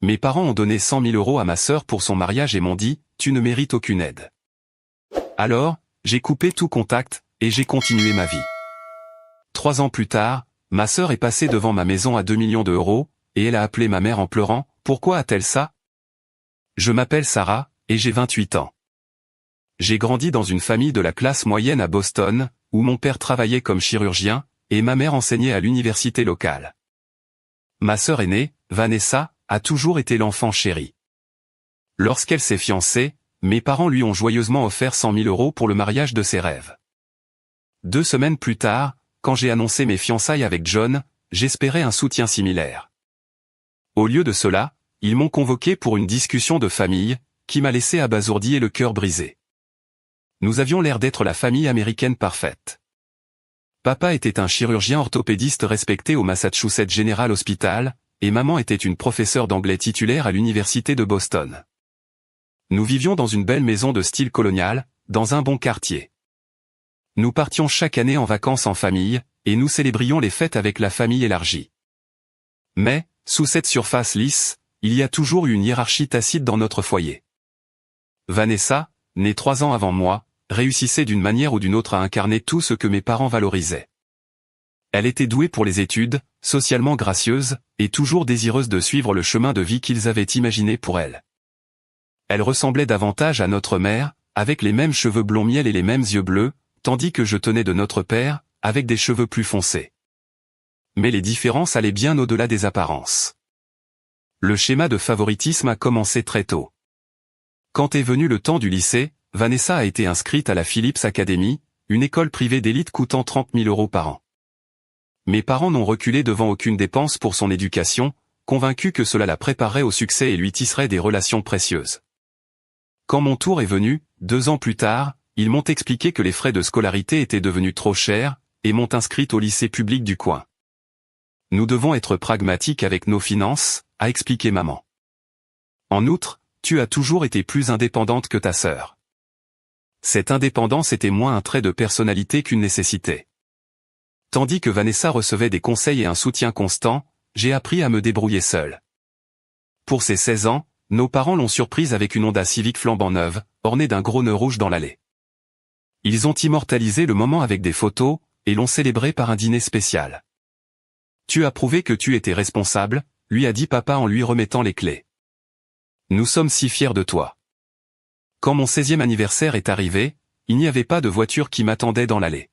Mes parents ont donné 100 000 € à ma sœur pour son mariage et m'ont dit « Tu ne mérites aucune aide ». Alors, j'ai coupé tout contact, et j'ai continué ma vie. 3 ans plus tard, ma sœur est passée devant ma maison à 2 millions €, et elle a appelé ma mère en pleurant « Pourquoi a-t-elle ça ?» Je m'appelle Sarah, et j'ai 28 ans. J'ai grandi dans une famille de la classe moyenne à Boston, où mon père travaillait comme chirurgien, et ma mère enseignait à l'université locale. Ma sœur aînée, Vanessa, a toujours été l'enfant chéri. Lorsqu'elle s'est fiancée, mes parents lui ont joyeusement offert 100 000 € pour le mariage de ses rêves. 2 semaines plus tard, quand j'ai annoncé mes fiançailles avec John, j'espérais un soutien similaire. Au lieu de cela, ils m'ont convoqué pour une discussion de famille, qui m'a laissé abasourdi et le cœur brisé. Nous avions l'air d'être la famille américaine parfaite. Papa était un chirurgien orthopédiste respecté au Massachusetts General Hospital, et maman était une professeure d'anglais titulaire à l'université de Boston. Nous vivions dans une belle maison de style colonial, dans un bon quartier. Nous partions chaque année en vacances en famille, et nous célébrions les fêtes avec la famille élargie. Mais, sous cette surface lisse, il y a toujours eu une hiérarchie tacite dans notre foyer. Vanessa, née 3 ans avant moi, réussissait d'une manière ou d'une autre à incarner tout ce que mes parents valorisaient. Elle était douée pour les études, socialement gracieuse, et toujours désireuse de suivre le chemin de vie qu'ils avaient imaginé pour elle. Elle ressemblait davantage à notre mère, avec les mêmes cheveux blond miel et les mêmes yeux bleus, tandis que je tenais de notre père, avec des cheveux plus foncés. Mais les différences allaient bien au-delà des apparences. Le schéma de favoritisme a commencé très tôt. Quand est venu le temps du lycée, Vanessa a été inscrite à la Phillips Academy, une école privée d'élite coûtant 30 000 € par an. Mes parents n'ont reculé devant aucune dépense pour son éducation, convaincus que cela la préparerait au succès et lui tisserait des relations précieuses. Quand mon tour est venu, 2 ans plus tard, ils m'ont expliqué que les frais de scolarité étaient devenus trop chers, et m'ont inscrite au lycée public du coin. Nous devons être pragmatiques avec nos finances, a expliqué maman. En outre, tu as toujours été plus indépendante que ta sœur. Cette indépendance était moins un trait de personnalité qu'une nécessité. Tandis que Vanessa recevait des conseils et un soutien constant, j'ai appris à me débrouiller seule. Pour ses 16 ans, nos parents l'ont surprise avec une Honda Civic flambant neuve, ornée d'un gros nœud rouge dans l'allée. Ils ont immortalisé le moment avec des photos, et l'ont célébré par un dîner spécial. Tu as prouvé que tu étais responsable, lui a dit papa en lui remettant les clés. Nous sommes si fiers de toi. Quand mon 16e anniversaire est arrivé, il n'y avait pas de voiture qui m'attendait dans l'allée.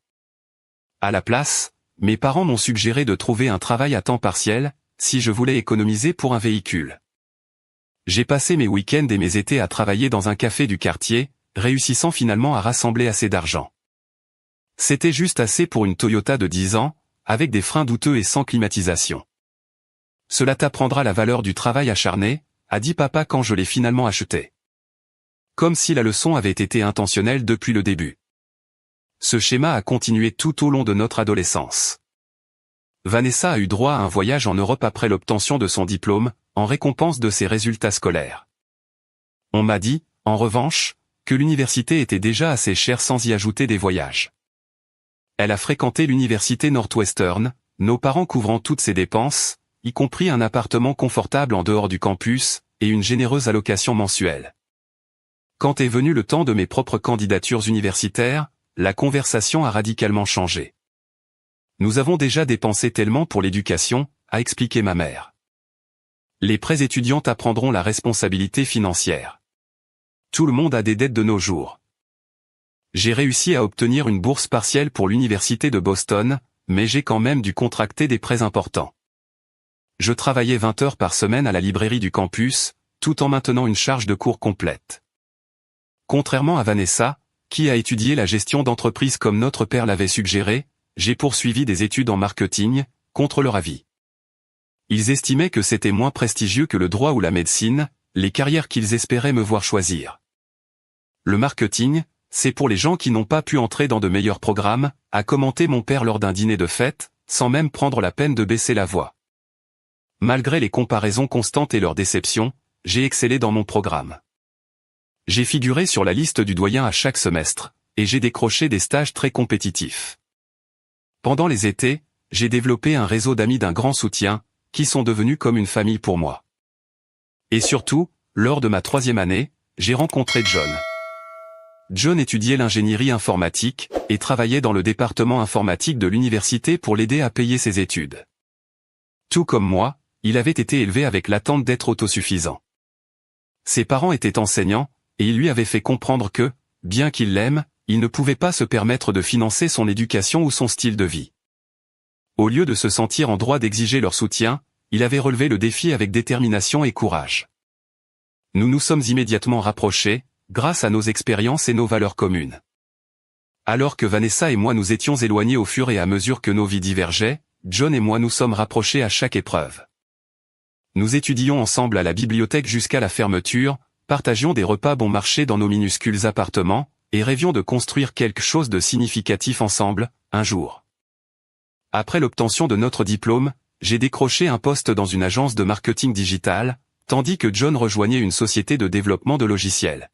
À la place, mes parents m'ont suggéré de trouver un travail à temps partiel, si je voulais économiser pour un véhicule. J'ai passé mes week-ends et mes étés à travailler dans un café du quartier, réussissant finalement à rassembler assez d'argent. C'était juste assez pour une Toyota de 10 ans, avec des freins douteux et sans climatisation. Cela t'apprendra la valeur du travail acharné, a dit papa quand je l'ai finalement acheté. Comme si la leçon avait été intentionnelle depuis le début. Ce schéma a continué tout au long de notre adolescence. Vanessa a eu droit à un voyage en Europe après l'obtention de son diplôme, en récompense de ses résultats scolaires. On m'a dit, en revanche, que l'université était déjà assez chère sans y ajouter des voyages. Elle a fréquenté l'université Northwestern, nos parents couvrant toutes ses dépenses, y compris un appartement confortable en dehors du campus, et une généreuse allocation mensuelle. Quand est venu le temps de mes propres candidatures universitaires, la conversation a radicalement changé. Nous avons déjà dépensé tellement pour l'éducation, a expliqué ma mère. Les prêts étudiants apprendront la responsabilité financière. Tout le monde a des dettes de nos jours. J'ai réussi à obtenir une bourse partielle pour l'université de Boston, mais j'ai quand même dû contracter des prêts importants. Je travaillais 20 heures par semaine à la librairie du campus, tout en maintenant une charge de cours complète. Contrairement à Vanessa, qui a étudié la gestion d'entreprise comme notre père l'avait suggéré, j'ai poursuivi des études en marketing, contre leur avis. Ils estimaient que c'était moins prestigieux que le droit ou la médecine, les carrières qu'ils espéraient me voir choisir. Le marketing, c'est pour les gens qui n'ont pas pu entrer dans de meilleurs programmes, a commenté mon père lors d'un dîner de fête, sans même prendre la peine de baisser la voix. Malgré les comparaisons constantes et leurs déceptions, j'ai excellé dans mon programme. J'ai figuré sur la liste du doyen à chaque semestre, et j'ai décroché des stages très compétitifs. Pendant les étés, j'ai développé un réseau d'amis d'un grand soutien, qui sont devenus comme une famille pour moi. Et surtout, lors de ma 3e année, j'ai rencontré John. John étudiait l'ingénierie informatique, et travaillait dans le département informatique de l'université pour l'aider à payer ses études. Tout comme moi, il avait été élevé avec l'attente d'être autosuffisant. Ses parents étaient enseignants, et ils lui avaient fait comprendre que, bien qu'il l'aime, il ne pouvait pas se permettre de financer son éducation ou son style de vie. Au lieu de se sentir en droit d'exiger leur soutien, il avait relevé le défi avec détermination et courage. Nous nous sommes immédiatement rapprochés, grâce à nos expériences et nos valeurs communes. Alors que Vanessa et moi nous étions éloignés au fur et à mesure que nos vies divergeaient, John et moi nous sommes rapprochés à chaque épreuve. Nous étudions ensemble à la bibliothèque jusqu'à la fermeture, partagions des repas bon marché dans nos minuscules appartements, et rêvions de construire quelque chose de significatif ensemble, un jour. Après l'obtention de notre diplôme, j'ai décroché un poste dans une agence de marketing digital, tandis que John rejoignait une société de développement de logiciels.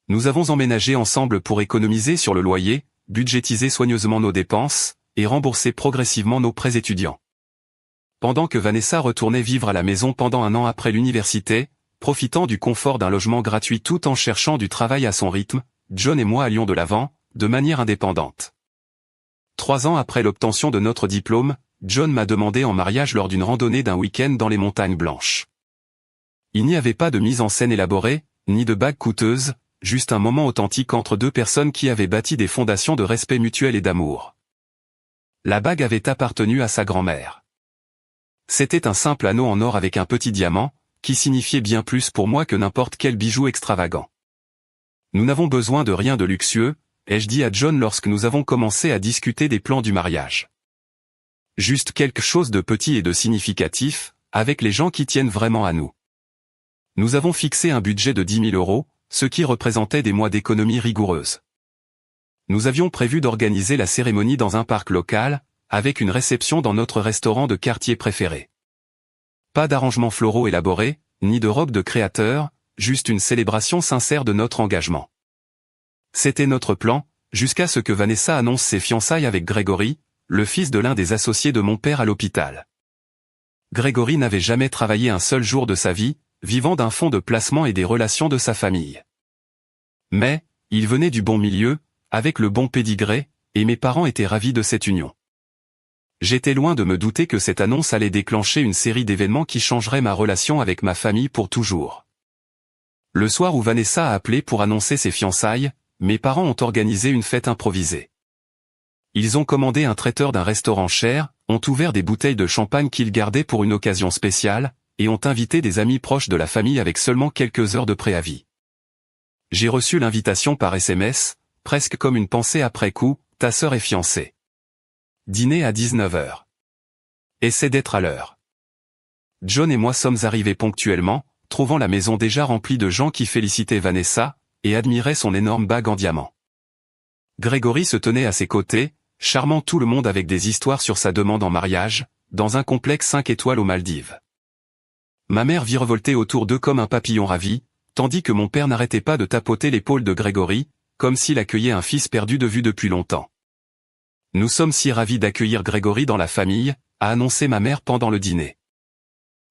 Nous avons emménagé ensemble pour économiser sur le loyer, budgétiser soigneusement nos dépenses, et rembourser progressivement nos prêts étudiants. Pendant que Vanessa retournait vivre à la maison pendant un an après l'université, profitant du confort d'un logement gratuit tout en cherchant du travail à son rythme, John et moi allions de l'avant, de manière indépendante. 3 ans après l'obtention de notre diplôme, John m'a demandé en mariage lors d'une randonnée d'un week-end dans les montagnes blanches. Il n'y avait pas de mise en scène élaborée, ni de bague coûteuse, juste un moment authentique entre deux personnes qui avaient bâti des fondations de respect mutuel et d'amour. La bague avait appartenu à sa grand-mère. C'était un simple anneau en or avec un petit diamant, qui signifiait bien plus pour moi que n'importe quel bijou extravagant. Nous n'avons besoin de rien de luxueux, ai-je dit à John lorsque nous avons commencé à discuter des plans du mariage. Juste quelque chose de petit et de significatif, avec les gens qui tiennent vraiment à nous. Nous avons fixé un budget de 10 000 €, ce qui représentait des mois d'économie rigoureuse. Nous avions prévu d'organiser la cérémonie dans un parc local, avec une réception dans notre restaurant de quartier préféré. Pas d'arrangements floraux élaborés, ni de robe de créateur, juste une célébration sincère de notre engagement. C'était notre plan, jusqu'à ce que Vanessa annonce ses fiançailles avec Grégory, le fils de l'un des associés de mon père à l'hôpital. Grégory n'avait jamais travaillé un seul jour de sa vie, vivant d'un fonds de placement et des relations de sa famille. Mais, il venait du bon milieu, avec le bon pédigré, et mes parents étaient ravis de cette union. J'étais loin de me douter que cette annonce allait déclencher une série d'événements qui changeraient ma relation avec ma famille pour toujours. Le soir où Vanessa a appelé pour annoncer ses fiançailles, mes parents ont organisé une fête improvisée. Ils ont commandé un traiteur d'un restaurant cher, ont ouvert des bouteilles de champagne qu'ils gardaient pour une occasion spéciale, et ont invité des amis proches de la famille avec seulement quelques heures de préavis. J'ai reçu l'invitation par SMS, presque comme une pensée après coup, ta sœur est fiancée. Dîner à 19 h. Essaie d'être à l'heure. John et moi sommes arrivés ponctuellement, trouvant la maison déjà remplie de gens qui félicitaient Vanessa, et admiraient son énorme bague en diamant. Grégory se tenait à ses côtés, charmant tout le monde avec des histoires sur sa demande en mariage, dans un complexe 5 étoiles aux Maldives. Ma mère virevoltait autour d'eux comme un papillon ravi, tandis que mon père n'arrêtait pas de tapoter l'épaule de Grégory, comme s'il accueillait un fils perdu de vue depuis longtemps. Nous sommes si ravis d'accueillir Grégory dans la famille, a annoncé ma mère pendant le dîner.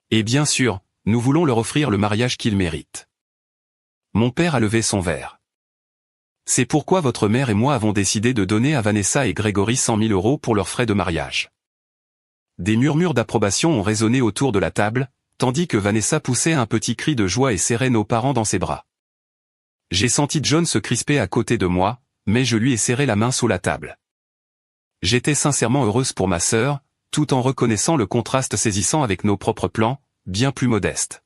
Et bien sûr, nous voulons leur offrir le mariage qu'ils méritent. Mon père a levé son verre. C'est pourquoi votre mère et moi avons décidé de donner à Vanessa et Grégory 100 000 € pour leurs frais de mariage. Des murmures d'approbation ont résonné autour de la table, tandis que Vanessa poussait un petit cri de joie et serrait nos parents dans ses bras. J'ai senti John se crisper à côté de moi, mais je lui ai serré la main sous la table. J'étais sincèrement heureuse pour ma sœur, tout en reconnaissant le contraste saisissant avec nos propres plans, bien plus modestes.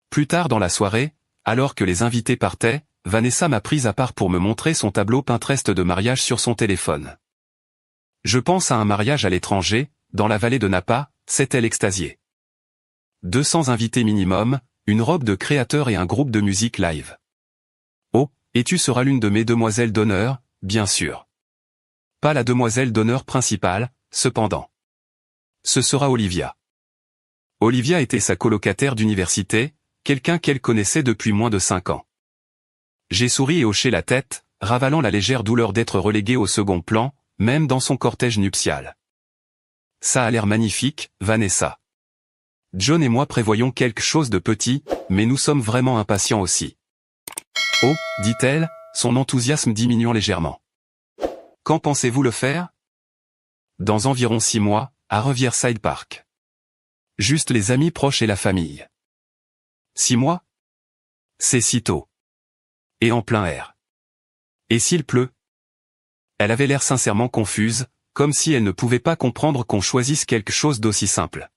Plus tard dans la soirée, alors que les invités partaient, Vanessa m'a prise à part pour me montrer son tableau Pinterest de mariage sur son téléphone. Je pense à un mariage à l'étranger, dans la vallée de Napa, s'est-elle extasiée. 200 invités minimum, une robe de créateur et un groupe de musique live. Oh, et tu seras l'une de mes demoiselles d'honneur, bien sûr. Pas la demoiselle d'honneur principale, cependant. Ce sera Olivia. Olivia était sa colocataire d'université, quelqu'un qu'elle connaissait depuis moins de 5 ans. J'ai souri et hoché la tête, ravalant la légère douleur d'être relégué au second plan, même dans son cortège nuptial. Ça a l'air magnifique, Vanessa. John et moi prévoyons quelque chose de petit, mais nous sommes vraiment impatients aussi. Oh, dit-elle, son enthousiasme diminuant légèrement. Quand pensez-vous le faire? Dans environ 6 mois, à Riverside Park. Juste les amis proches et la famille. 6 mois? C'est si tôt. Et en plein air. Et s'il pleut? Elle avait l'air sincèrement confuse, comme si elle ne pouvait pas comprendre qu'on choisisse quelque chose d'aussi simple.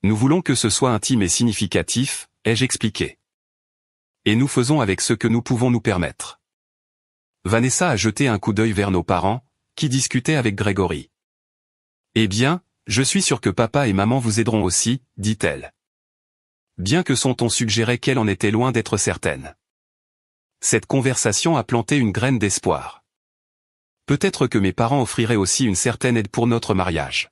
Nous voulons que ce soit intime et significatif, ai-je expliqué. Et nous faisons avec ce que nous pouvons nous permettre. Vanessa a jeté un coup d'œil vers nos parents, qui discutaient avec Gregory. Eh bien, je suis sûr que papa et maman vous aideront aussi, dit-elle. Bien que son ton suggérait qu'elle en était loin d'être certaine. Cette conversation a planté une graine d'espoir. Peut-être que mes parents offriraient aussi une certaine aide pour notre mariage.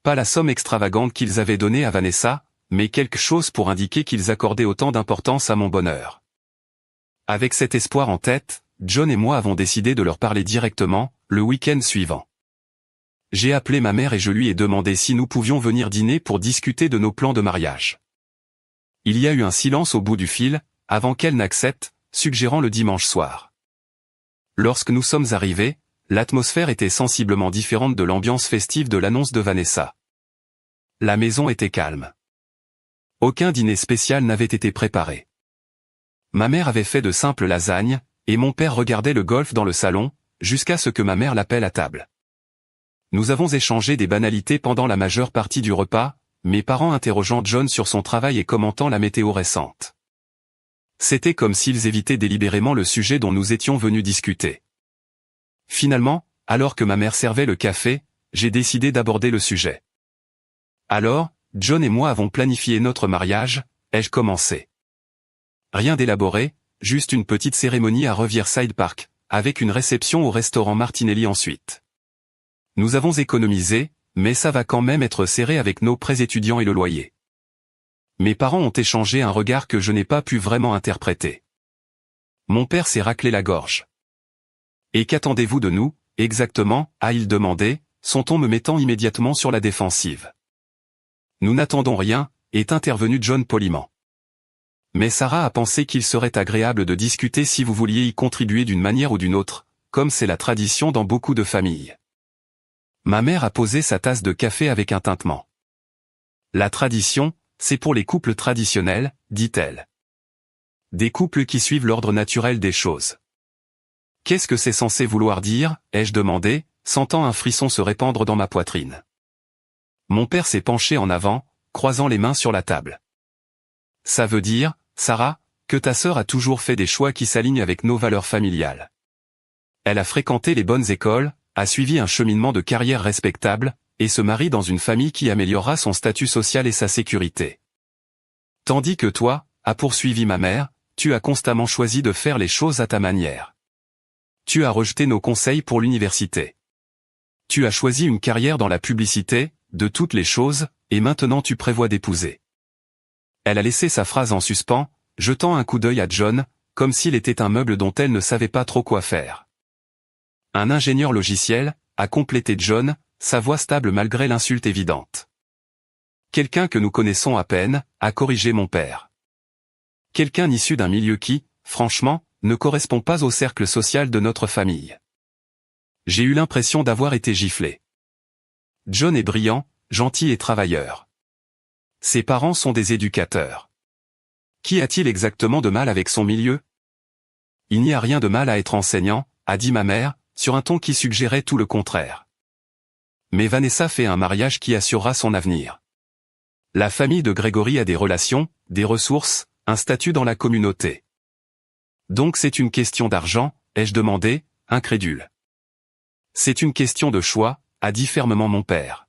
Pas la somme extravagante qu'ils avaient donnée à Vanessa, mais quelque chose pour indiquer qu'ils accordaient autant d'importance à mon bonheur. Avec cet espoir en tête, John et moi avons décidé de leur parler directement, le week-end suivant. J'ai appelé ma mère et je lui ai demandé si nous pouvions venir dîner pour discuter de nos plans de mariage. Il y a eu un silence au bout du fil, avant qu'elle n'accepte, suggérant le dimanche soir. Lorsque nous sommes arrivés, l'atmosphère était sensiblement différente de l'ambiance festive de l'annonce de Vanessa. La maison était calme. Aucun dîner spécial n'avait été préparé. Ma mère avait fait de simples lasagnes, et mon père regardait le golf dans le salon, jusqu'à ce que ma mère l'appelle à table. Nous avons échangé des banalités pendant la majeure partie du repas, mes parents interrogeant John sur son travail et commentant la météo récente. C'était comme s'ils évitaient délibérément le sujet dont nous étions venus discuter. Finalement, alors que ma mère servait le café, j'ai décidé d'aborder le sujet. Alors, John et moi avons planifié notre mariage, ai-je commencé. Rien d'élaboré, juste une petite cérémonie à Riverside Park, avec une réception au restaurant Martinelli ensuite. Nous avons économisé, mais ça va quand même être serré avec nos prêts étudiants et le loyer. Mes parents ont échangé un regard que je n'ai pas pu vraiment interpréter. Mon père s'est raclé la gorge. Et qu'attendez-vous de nous, exactement, a-t-il demandé, son ton me mettant immédiatement sur la défensive. Nous n'attendons rien, est intervenu John poliment. Mais Sarah a pensé qu'il serait agréable de discuter si vous vouliez y contribuer d'une manière ou d'une autre, comme c'est la tradition dans beaucoup de familles. Ma mère a posé sa tasse de café avec un tintement. La tradition, c'est pour les couples traditionnels, dit-elle. Des couples qui suivent l'ordre naturel des choses. Qu'est-ce que c'est censé vouloir dire, ai-je demandé, sentant un frisson se répandre dans ma poitrine. Mon père s'est penché en avant, croisant les mains sur la table. Ça veut dire, Sarah, que ta sœur a toujours fait des choix qui s'alignent avec nos valeurs familiales. Elle a fréquenté les bonnes écoles, a suivi un cheminement de carrière respectable, et se marie dans une famille qui améliorera son statut social et sa sécurité. Tandis que toi, a poursuivi ma mère, tu as constamment choisi de faire les choses à ta manière. Tu as rejeté nos conseils pour l'université. Tu as choisi une carrière dans la publicité, de toutes les choses, et maintenant tu prévois d'épouser. Elle a laissé sa phrase en suspens, jetant un coup d'œil à John, comme s'il était un meuble dont elle ne savait pas trop quoi faire. Un ingénieur logiciel, a complété John, sa voix stable malgré l'insulte évidente. Quelqu'un que nous connaissons à peine, a corrigé mon père. Quelqu'un issu d'un milieu qui, franchement, ne correspond pas au cercle social de notre famille. J'ai eu l'impression d'avoir été giflé. John est brillant, gentil et travailleur. Ses parents sont des éducateurs. Qu'y a-t-il exactement de mal avec son milieu? Il n'y a rien de mal à être enseignant, a dit ma mère, sur un ton qui suggérait tout le contraire. Mais Vanessa fait un mariage qui assurera son avenir. La famille de Gregory a des relations, des ressources, un statut dans la communauté. Donc c'est une question d'argent, ai-je demandé, incrédule. C'est une question de choix, a dit fermement mon père.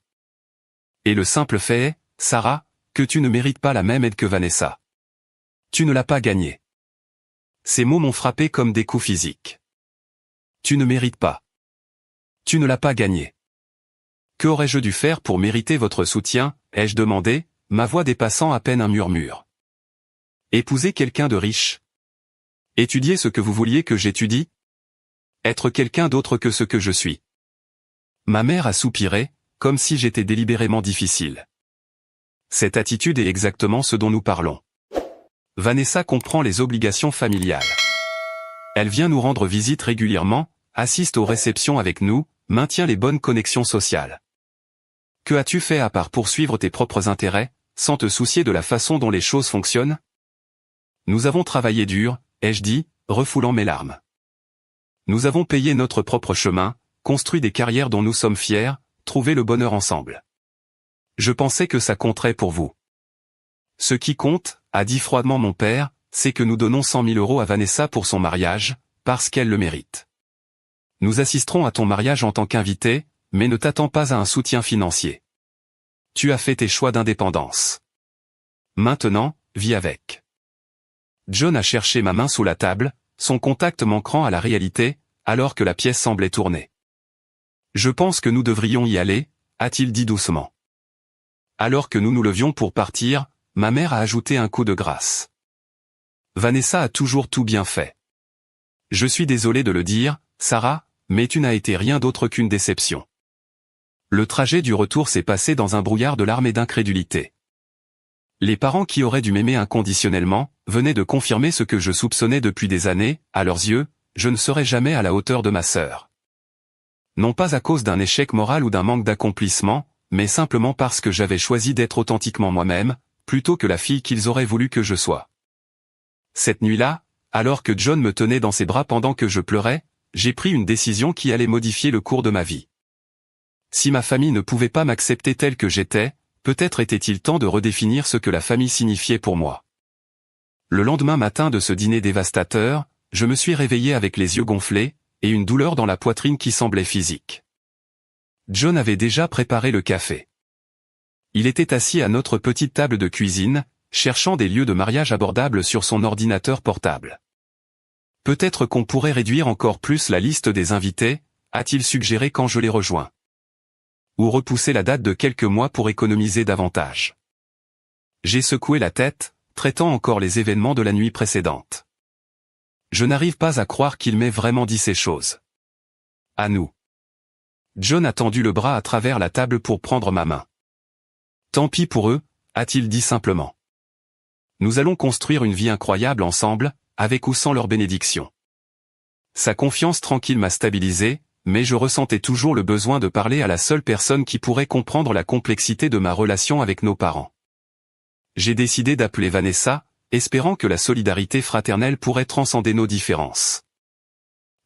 Et le simple fait est, Sarah, que tu ne mérites pas la même aide que Vanessa. Tu ne l'as pas gagnée. Ces mots m'ont frappé comme des coups physiques. Tu ne mérites pas. Tu ne l'as pas gagnée. Que aurais-je dû faire pour mériter votre soutien, ai-je demandé, ma voix dépassant à peine un murmure. Épouser quelqu'un de riche. Étudier ce que vous vouliez que j'étudie. Être quelqu'un d'autre que ce que je suis. Ma mère a soupiré, comme si j'étais délibérément difficile. Cette attitude est exactement ce dont nous parlons. Vanessa comprend les obligations familiales. Elle vient nous rendre visite régulièrement, assiste aux réceptions avec nous, maintient les bonnes connexions sociales. Que as-tu fait à part poursuivre tes propres intérêts, sans te soucier de la façon dont les choses fonctionnent? Nous avons travaillé dur, ai-je dit, refoulant mes larmes. Nous avons payé notre propre chemin, construit des carrières dont nous sommes fiers, trouvé le bonheur ensemble. Je pensais que ça compterait pour vous. Ce qui compte, a dit froidement mon père, c'est que nous donnons 100 000 € à Vanessa pour son mariage, parce qu'elle le mérite. Nous assisterons à ton mariage en tant qu'invité, mais ne t'attends pas à un soutien financier. Tu as fait tes choix d'indépendance. Maintenant, vis avec. John a cherché ma main sous la table, son contact manquant à la réalité, alors que la pièce semblait tourner. Je pense que nous devrions y aller, a-t-il dit doucement. Alors que nous nous levions pour partir, ma mère a ajouté un coup de grâce. Vanessa a toujours tout bien fait. Je suis désolé de le dire, Sarah, mais tu n'as été rien d'autre qu'une déception. Le trajet du retour s'est passé dans un brouillard de larmes et d'incrédulité. Les parents qui auraient dû m'aimer inconditionnellement, venaient de confirmer ce que je soupçonnais depuis des années, à leurs yeux, je ne serai jamais à la hauteur de ma sœur. Non pas à cause d'un échec moral ou d'un manque d'accomplissement, mais simplement parce que j'avais choisi d'être authentiquement moi-même, plutôt que la fille qu'ils auraient voulu que je sois. Cette nuit-là, alors que John me tenait dans ses bras pendant que je pleurais, j'ai pris une décision qui allait modifier le cours de ma vie. Si ma famille ne pouvait pas m'accepter tel que j'étais, peut-être était-il temps de redéfinir ce que la famille signifiait pour moi. Le lendemain matin de ce dîner dévastateur, je me suis réveillé avec les yeux gonflés, et une douleur dans la poitrine qui semblait physique. John avait déjà préparé le café. Il était assis à notre petite table de cuisine, cherchant des lieux de mariage abordables sur son ordinateur portable. Peut-être qu'on pourrait réduire encore plus la liste des invités, a-t-il suggéré quand je l'ai rejoint. Ou repousser la date de quelques mois pour économiser davantage. J'ai secoué la tête, traitant encore les événements de la nuit précédente. Je n'arrive pas à croire qu'il m'ait vraiment dit ces choses. À nous. John a tendu le bras à travers la table pour prendre ma main. Tant pis pour eux, a-t-il dit simplement. Nous allons construire une vie incroyable ensemble, avec ou sans leur bénédiction. Sa confiance tranquille m'a stabilisé, mais je ressentais toujours le besoin de parler à la seule personne qui pourrait comprendre la complexité de ma relation avec nos parents. J'ai décidé d'appeler Vanessa, espérant que la solidarité fraternelle pourrait transcender nos différences.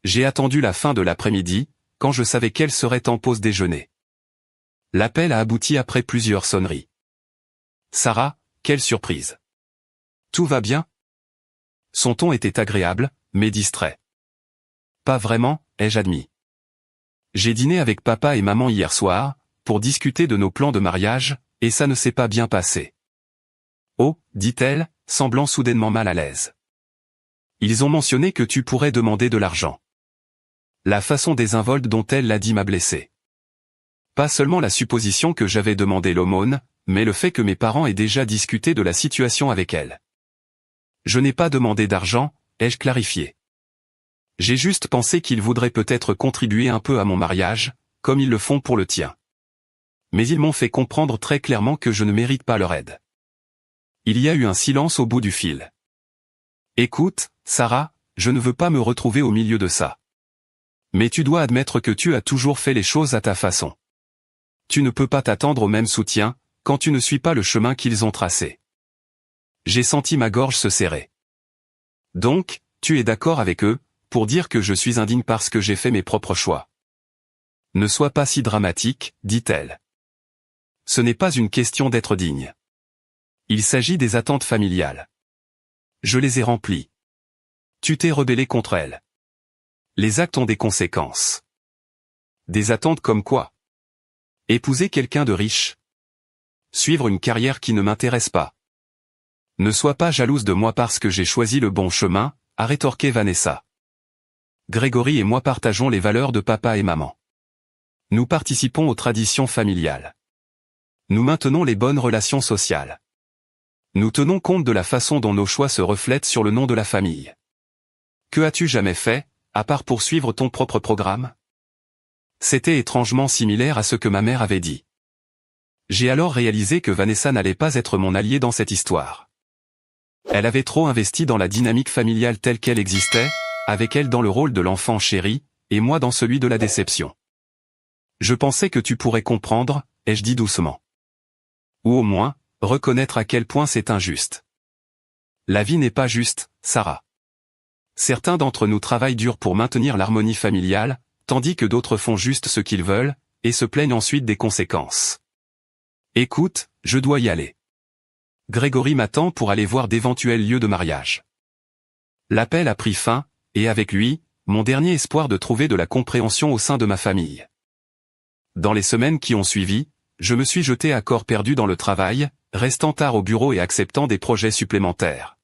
J'ai attendu la fin de l'après-midi, quand je savais qu'elle serait en pause déjeuner. L'appel a abouti après plusieurs sonneries. Sarah, quelle surprise. Tout va bien? Son ton était agréable, mais distrait. Pas vraiment, ai-je admis. J'ai dîné avec papa et maman hier soir, pour discuter de nos plans de mariage, et ça ne s'est pas bien passé. Oh, dit-elle, semblant soudainement mal à l'aise. Ils ont mentionné que tu pourrais demander de l'argent. La façon désinvolte dont elle l'a dit m'a blessé. Pas seulement la supposition que j'avais demandé l'aumône, mais le fait que mes parents aient déjà discuté de la situation avec elle. Je n'ai pas demandé d'argent, ai-je clarifié. J'ai juste pensé qu'ils voudraient peut-être contribuer un peu à mon mariage, comme ils le font pour le tien. Mais ils m'ont fait comprendre très clairement que je ne mérite pas leur aide. Il y a eu un silence au bout du fil. Écoute, Sarah, je ne veux pas me retrouver au milieu de ça. Mais tu dois admettre que tu as toujours fait les choses à ta façon. Tu ne peux pas t'attendre au même soutien, quand tu ne suis pas le chemin qu'ils ont tracé. J'ai senti ma gorge se serrer. Donc, tu es d'accord avec eux, pour dire que je suis indigne parce que j'ai fait mes propres choix. Ne sois pas si dramatique, dit-elle. Ce n'est pas une question d'être digne. Il s'agit des attentes familiales. Je les ai remplies. Tu t'es rebellé contre elles. Les actes ont des conséquences. Des attentes comme quoi? Épouser quelqu'un de riche. Suivre une carrière qui ne m'intéresse pas. Ne sois pas jalouse de moi parce que j'ai choisi le bon chemin, a rétorqué Vanessa. Grégory et moi partageons les valeurs de papa et maman. Nous participons aux traditions familiales. Nous maintenons les bonnes relations sociales. Nous tenons compte de la façon dont nos choix se reflètent sur le nom de la famille. Que as-tu jamais fait, à part poursuivre ton propre programme? C'était étrangement similaire à ce que ma mère avait dit. J'ai alors réalisé que Vanessa n'allait pas être mon allié dans cette histoire. Elle avait trop investi dans la dynamique familiale telle qu'elle existait, avec elle dans le rôle de l'enfant chéri, et moi dans celui de la déception. Je pensais que tu pourrais comprendre, ai-je dit doucement. Ou au moins, reconnaître à quel point c'est injuste. La vie n'est pas juste, Sarah. Certains d'entre nous travaillent dur pour maintenir l'harmonie familiale, tandis que d'autres font juste ce qu'ils veulent, et se plaignent ensuite des conséquences. Écoute, je dois y aller. Grégory m'attend pour aller voir d'éventuels lieux de mariage. L'appel a pris fin, et avec lui, mon dernier espoir de trouver de la compréhension au sein de ma famille. Dans les semaines qui ont suivi, je me suis jeté à corps perdu dans le travail, restant tard au bureau et acceptant des projets supplémentaires.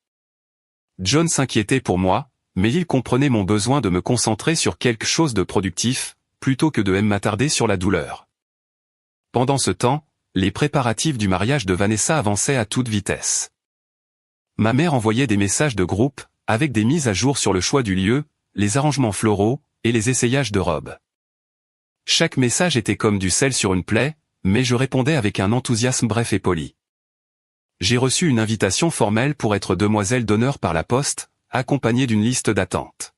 John s'inquiétait pour moi, mais il comprenait mon besoin de me concentrer sur quelque chose de productif, plutôt que de m'attarder sur la douleur. Pendant ce temps, les préparatifs du mariage de Vanessa avançaient à toute vitesse. Ma mère envoyait des messages de groupe, avec des mises à jour sur le choix du lieu, les arrangements floraux, et les essayages de robes. Chaque message était comme du sel sur une plaie, mais je répondais avec un enthousiasme bref et poli. J'ai reçu une invitation formelle pour être demoiselle d'honneur par la poste, accompagnée d'une liste d'attente.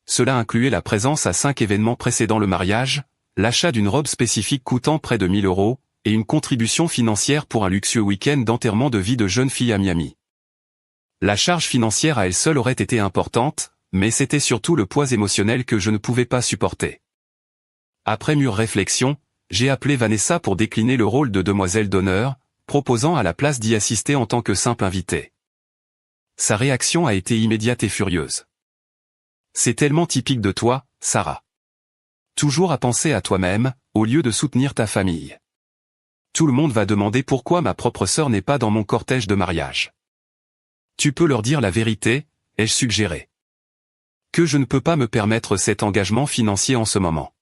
Cela incluait la présence à 5 événements précédant le mariage, l'achat d'une robe spécifique coûtant près de 1 000 €, et une contribution financière pour un luxueux week-end d'enterrement de vie de jeune fille à Miami. La charge financière à elle seule aurait été importante, mais c'était surtout le poids émotionnel que je ne pouvais pas supporter. Après mûre réflexion, j'ai appelé Vanessa pour décliner le rôle de demoiselle d'honneur, proposant à la place d'y assister en tant que simple invitée. Sa réaction a été immédiate et furieuse. C'est tellement typique de toi, Sarah. Toujours à penser à toi-même, au lieu de soutenir ta famille. Tout le monde va demander pourquoi ma propre sœur n'est pas dans mon cortège de mariage. Tu peux leur dire la vérité, ai-je suggéré. Que je ne peux pas me permettre cet engagement financier en ce moment.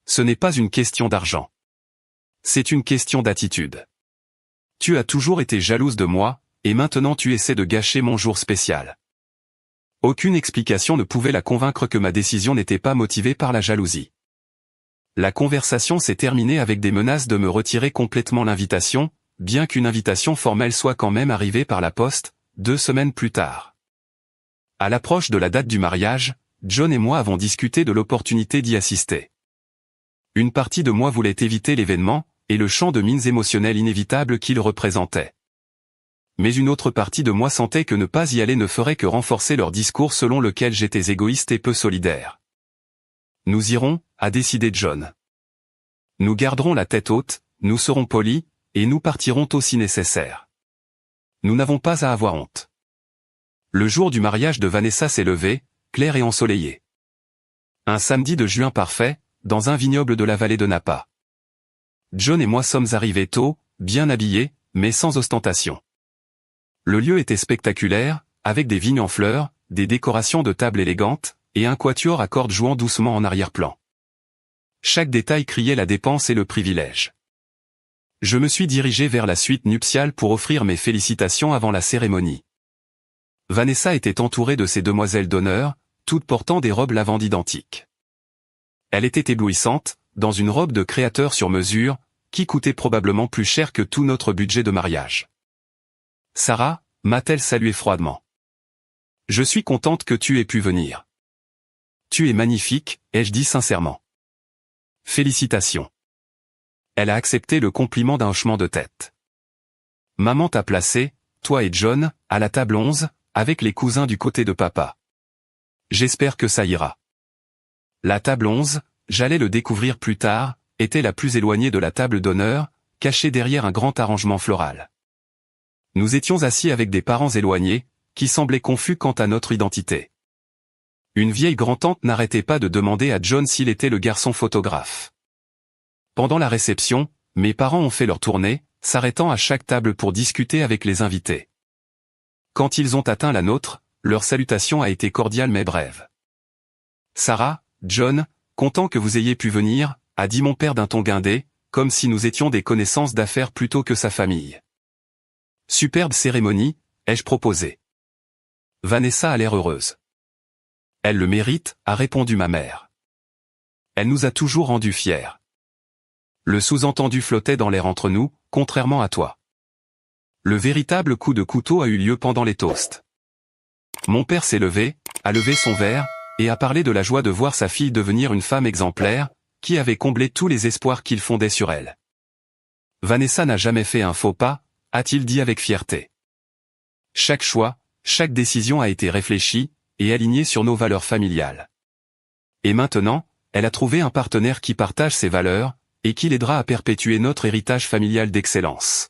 Ce n'est pas une question d'argent. C'est une question d'attitude. Tu as toujours été jalouse de moi, et maintenant tu essaies de gâcher mon jour spécial. Aucune explication ne pouvait la convaincre que ma décision n'était pas motivée par la jalousie. La conversation s'est terminée avec des menaces de me retirer complètement l'invitation, bien qu'une invitation formelle soit quand même arrivée par la poste, 2 semaines plus tard. À l'approche de la date du mariage, John et moi avons discuté de l'opportunité d'y assister. Une partie de moi voulait éviter l'événement, et le champ de mines émotionnelles inévitables qu'il représentait. Mais une autre partie de moi sentait que ne pas y aller ne ferait que renforcer leur discours selon lequel j'étais égoïste et peu solidaire. Nous irons, a décidé John. Nous garderons la tête haute, nous serons polis, et nous partirons tôt si nécessaire. Nous n'avons pas à avoir honte. Le jour du mariage de Vanessa s'est levé, clair et ensoleillé. Un samedi de juin parfait, dans un vignoble de la vallée de Napa. John et moi sommes arrivés tôt, bien habillés, mais sans ostentation. Le lieu était spectaculaire, avec des vignes en fleurs, des décorations de tables élégantes, et un quatuor à cordes jouant doucement en arrière-plan. Chaque détail criait la dépense et le privilège. Je me suis dirigé vers la suite nuptiale pour offrir mes félicitations avant la cérémonie. Vanessa était entourée de ses demoiselles d'honneur, toutes portant des robes lavande identiques. Elle était éblouissante, dans une robe de créateur sur mesure, qui coûtait probablement plus cher que tout notre budget de mariage. Sarah, m'a-t-elle salué froidement. Je suis contente que tu aies pu venir. Tu es magnifique, ai-je dit sincèrement. Félicitations. Elle a accepté le compliment d'un hochement de tête. Maman t'a placé, toi et John, à la table 11, avec les cousins du côté de papa. J'espère que ça ira. La table 11, j'allais le découvrir plus tard, était la plus éloignée de la table d'honneur, cachée derrière un grand arrangement floral. Nous étions assis avec des parents éloignés, qui semblaient confus quant à notre identité. Une vieille grand-tante n'arrêtait pas de demander à John s'il était le garçon photographe. Pendant la réception, mes parents ont fait leur tournée, s'arrêtant à chaque table pour discuter avec les invités. Quand ils ont atteint la nôtre, leur salutation a été cordiale mais brève. Sarah, John, content que vous ayez pu venir, a dit mon père d'un ton guindé, comme si nous étions des connaissances d'affaires plutôt que sa famille. Superbe cérémonie, ai-je proposé. Vanessa a l'air heureuse. Elle le mérite, a répondu ma mère. Elle nous a toujours rendus fiers. Le sous-entendu flottait dans l'air entre nous, contrairement à toi. Le véritable coup de couteau a eu lieu pendant les toasts. Mon père s'est levé, a levé son verre, et a parlé de la joie de voir sa fille devenir une femme exemplaire, qui avait comblé tous les espoirs qu'il fondait sur elle. Vanessa n'a jamais fait un faux pas, a-t-il dit avec fierté. Chaque choix, chaque décision a été réfléchie, et alignée sur nos valeurs familiales. Et maintenant, elle a trouvé un partenaire qui partage ses valeurs, et qui l'aidera à perpétuer notre héritage familial d'excellence.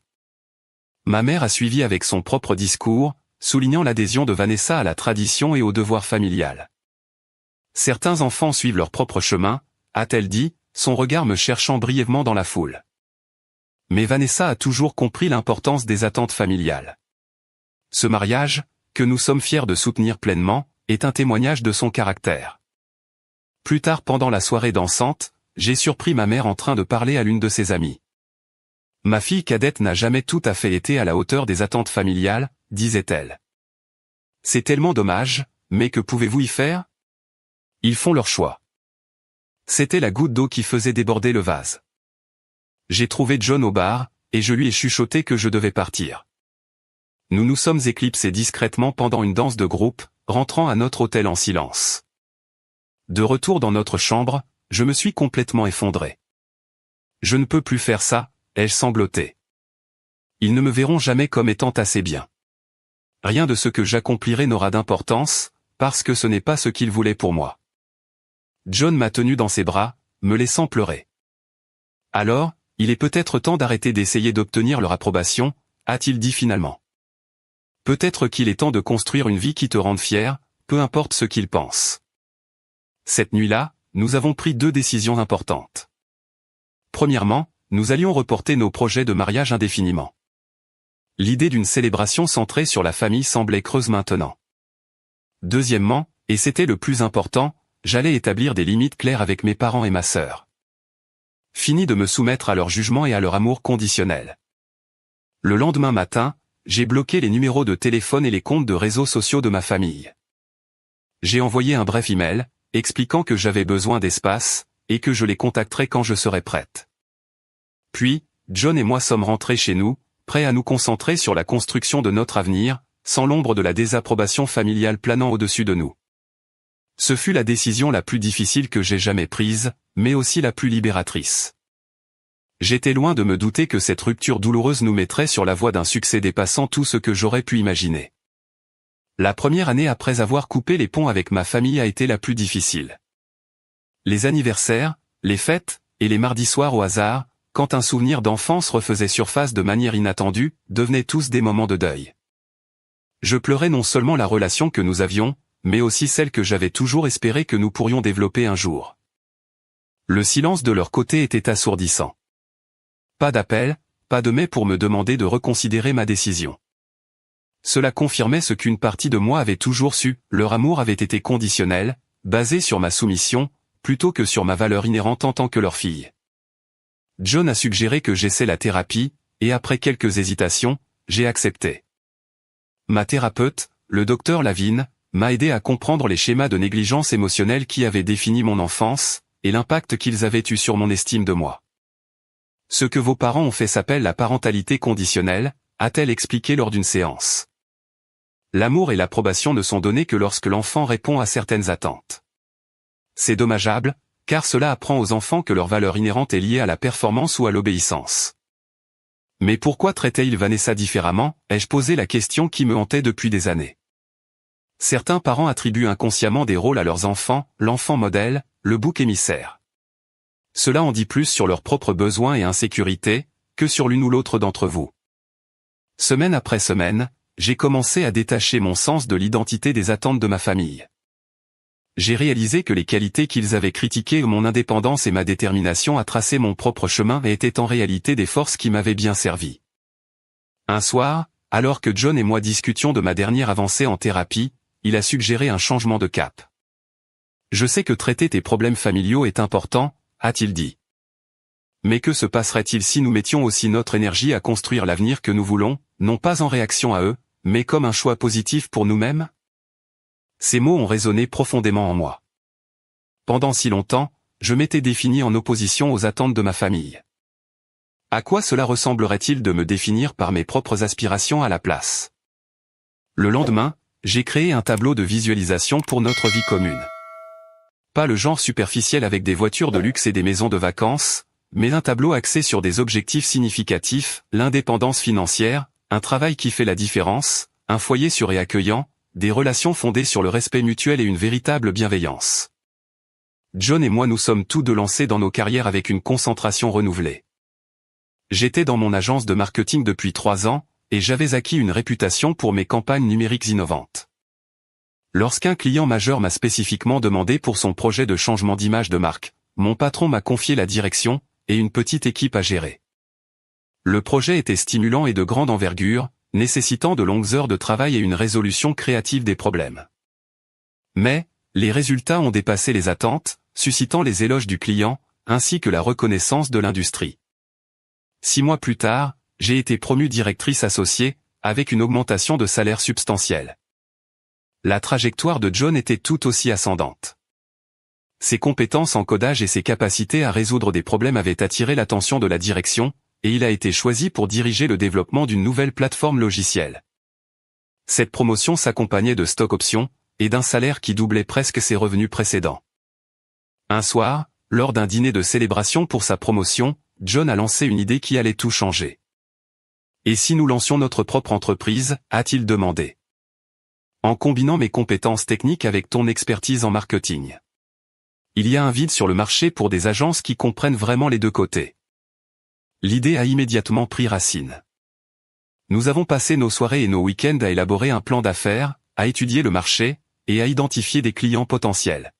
Ma mère a suivi avec son propre discours, soulignant l'adhésion de Vanessa à la tradition et au devoir familial. Certains enfants suivent leur propre chemin, a-t-elle dit, son regard me cherchant brièvement dans la foule. Mais Vanessa a toujours compris l'importance des attentes familiales. Ce mariage, que nous sommes fiers de soutenir pleinement, est un témoignage de son caractère. Plus tard pendant la soirée dansante, j'ai surpris ma mère en train de parler à l'une de ses amies. Ma fille cadette n'a jamais tout à fait été à la hauteur des attentes familiales, disait-elle. C'est tellement dommage, mais que pouvez-vous y faire? Ils font leur choix. C'était la goutte d'eau qui faisait déborder le vase. J'ai trouvé John au bar, et je lui ai chuchoté que je devais partir. Nous nous sommes éclipsés discrètement pendant une danse de groupe, rentrant à notre hôtel en silence. De retour dans notre chambre, je me suis complètement effondré. Je ne peux plus faire ça, ai-je sangloté. Ils ne me verront jamais comme étant assez bien. Rien de ce que j'accomplirai n'aura d'importance, parce que ce n'est pas ce qu'ils voulaient pour moi. John m'a tenu dans ses bras, me laissant pleurer. Alors, il est peut-être temps d'arrêter d'essayer d'obtenir leur approbation, a-t-il dit finalement. Peut-être qu'il est temps de construire une vie qui te rende fier, peu importe ce qu'ils pensent. Cette nuit-là, nous avons pris 2 décisions importantes. Premièrement, nous allions reporter nos projets de mariage indéfiniment. L'idée d'une célébration centrée sur la famille semblait creuse maintenant. Deuxièmement, et c'était le plus important, j'allais établir des limites claires avec mes parents et ma sœur. Fini de me soumettre à leur jugement et à leur amour conditionnel. Le lendemain matin, j'ai bloqué les numéros de téléphone et les comptes de réseaux sociaux de ma famille. J'ai envoyé un bref email, expliquant que j'avais besoin d'espace, et que je les contacterais quand je serais prête. Puis, John et moi sommes rentrés chez nous, prêts à nous concentrer sur la construction de notre avenir, sans l'ombre de la désapprobation familiale planant au-dessus de nous. Ce fut la décision la plus difficile que j'ai jamais prise, mais aussi la plus libératrice. J'étais loin de me douter que cette rupture douloureuse nous mettrait sur la voie d'un succès dépassant tout ce que j'aurais pu imaginer. La première année après avoir coupé les ponts avec ma famille a été la plus difficile. Les anniversaires, les fêtes, et les mardis soirs au hasard, quand un souvenir d'enfance refaisait surface de manière inattendue, devenaient tous des moments de deuil. Je pleurais non seulement la relation que nous avions, mais aussi celle que j'avais toujours espéré que nous pourrions développer un jour. Le silence de leur côté était assourdissant. Pas d'appel, pas de mail pour me demander de reconsidérer ma décision. Cela confirmait ce qu'une partie de moi avait toujours su, leur amour avait été conditionnel, basé sur ma soumission, plutôt que sur ma valeur inhérente en tant que leur fille. John a suggéré que j'essaie la thérapie, et après quelques hésitations, j'ai accepté. Ma thérapeute, le docteur Lavigne, m'a aidé à comprendre les schémas de négligence émotionnelle qui avaient défini mon enfance, et l'impact qu'ils avaient eu sur mon estime de moi. Ce que vos parents ont fait s'appelle la parentalité conditionnelle, a-t-elle expliqué lors d'une séance. L'amour et l'approbation ne sont donnés que lorsque l'enfant répond à certaines attentes. C'est dommageable, car cela apprend aux enfants que leur valeur inhérente est liée à la performance ou à l'obéissance. Mais pourquoi traitait-il Vanessa différemment, ai-je posé la question qui me hantait depuis des années. Certains parents attribuent inconsciemment des rôles à leurs enfants, l'enfant modèle, le bouc émissaire. Cela en dit plus sur leurs propres besoins et insécurités, que sur l'une ou l'autre d'entre vous. Semaine après semaine, j'ai commencé à détacher mon sens de l'identité des attentes de ma famille. J'ai réalisé que les qualités qu'ils avaient critiquées, mon indépendance et ma détermination à tracer mon propre chemin, étaient en réalité des forces qui m'avaient bien servi. Un soir, alors que John et moi discutions de ma dernière avancée en thérapie, il a suggéré un changement de cap. Je sais que traiter tes problèmes familiaux est important, a-t-il dit. Mais que se passerait-il si nous mettions aussi notre énergie à construire l'avenir que nous voulons, non pas en réaction à eux, mais comme un choix positif pour nous-mêmes? Ces mots ont résonné profondément en moi. Pendant si longtemps, je m'étais défini en opposition aux attentes de ma famille. À quoi cela ressemblerait-il de me définir par mes propres aspirations à la place? Le lendemain, j'ai créé un tableau de visualisation pour notre vie commune. Pas le genre superficiel avec des voitures de luxe et des maisons de vacances, mais un tableau axé sur des objectifs significatifs, l'indépendance financière, un travail qui fait la différence, un foyer sûr et accueillant, des relations fondées sur le respect mutuel et une véritable bienveillance. John et moi nous sommes tous deux lancés dans nos carrières avec une concentration renouvelée. J'étais dans mon agence de marketing depuis 3 ans, et j'avais acquis une réputation pour mes campagnes numériques innovantes. Lorsqu'un client majeur m'a spécifiquement demandé pour son projet de changement d'image de marque, mon patron m'a confié la direction, et une petite équipe à gérer. Le projet était stimulant et de grande envergure, nécessitant de longues heures de travail et une résolution créative des problèmes. Mais, les résultats ont dépassé les attentes, suscitant les éloges du client, ainsi que la reconnaissance de l'industrie. 6 mois plus tard, j'ai été promue directrice associée, avec une augmentation de salaire substantielle. La trajectoire de John était tout aussi ascendante. Ses compétences en codage et ses capacités à résoudre des problèmes avaient attiré l'attention de la direction, et il a été choisi pour diriger le développement d'une nouvelle plateforme logicielle. Cette promotion s'accompagnait de stock options, et d'un salaire qui doublait presque ses revenus précédents. Un soir, lors d'un dîner de célébration pour sa promotion, John a lancé une idée qui allait tout changer. « Et si nous lancions notre propre entreprise ?» a-t-il demandé. « En combinant mes compétences techniques avec ton expertise en marketing. Il y a un vide sur le marché pour des agences qui comprennent vraiment les deux côtés. » L'idée a immédiatement pris racine. Nous avons passé nos soirées et nos week-ends à élaborer un plan d'affaires, à étudier le marché, et à identifier des clients potentiels.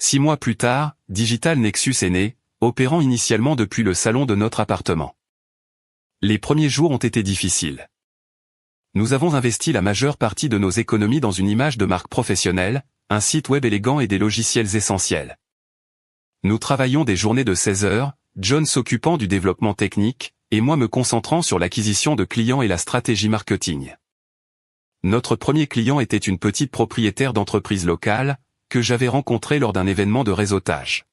6 mois plus tard, Digital Nexus est né, opérant initialement depuis le salon de notre appartement. Les premiers jours ont été difficiles. Nous avons investi la majeure partie de nos économies dans une image de marque professionnelle, un site web élégant et des logiciels essentiels. Nous travaillions des journées de 16 heures, John s'occupant du développement technique, et moi me concentrant sur l'acquisition de clients et la stratégie marketing. Notre premier client était une petite propriétaire d'entreprise locale, que j'avais rencontrée lors d'un événement de réseautage.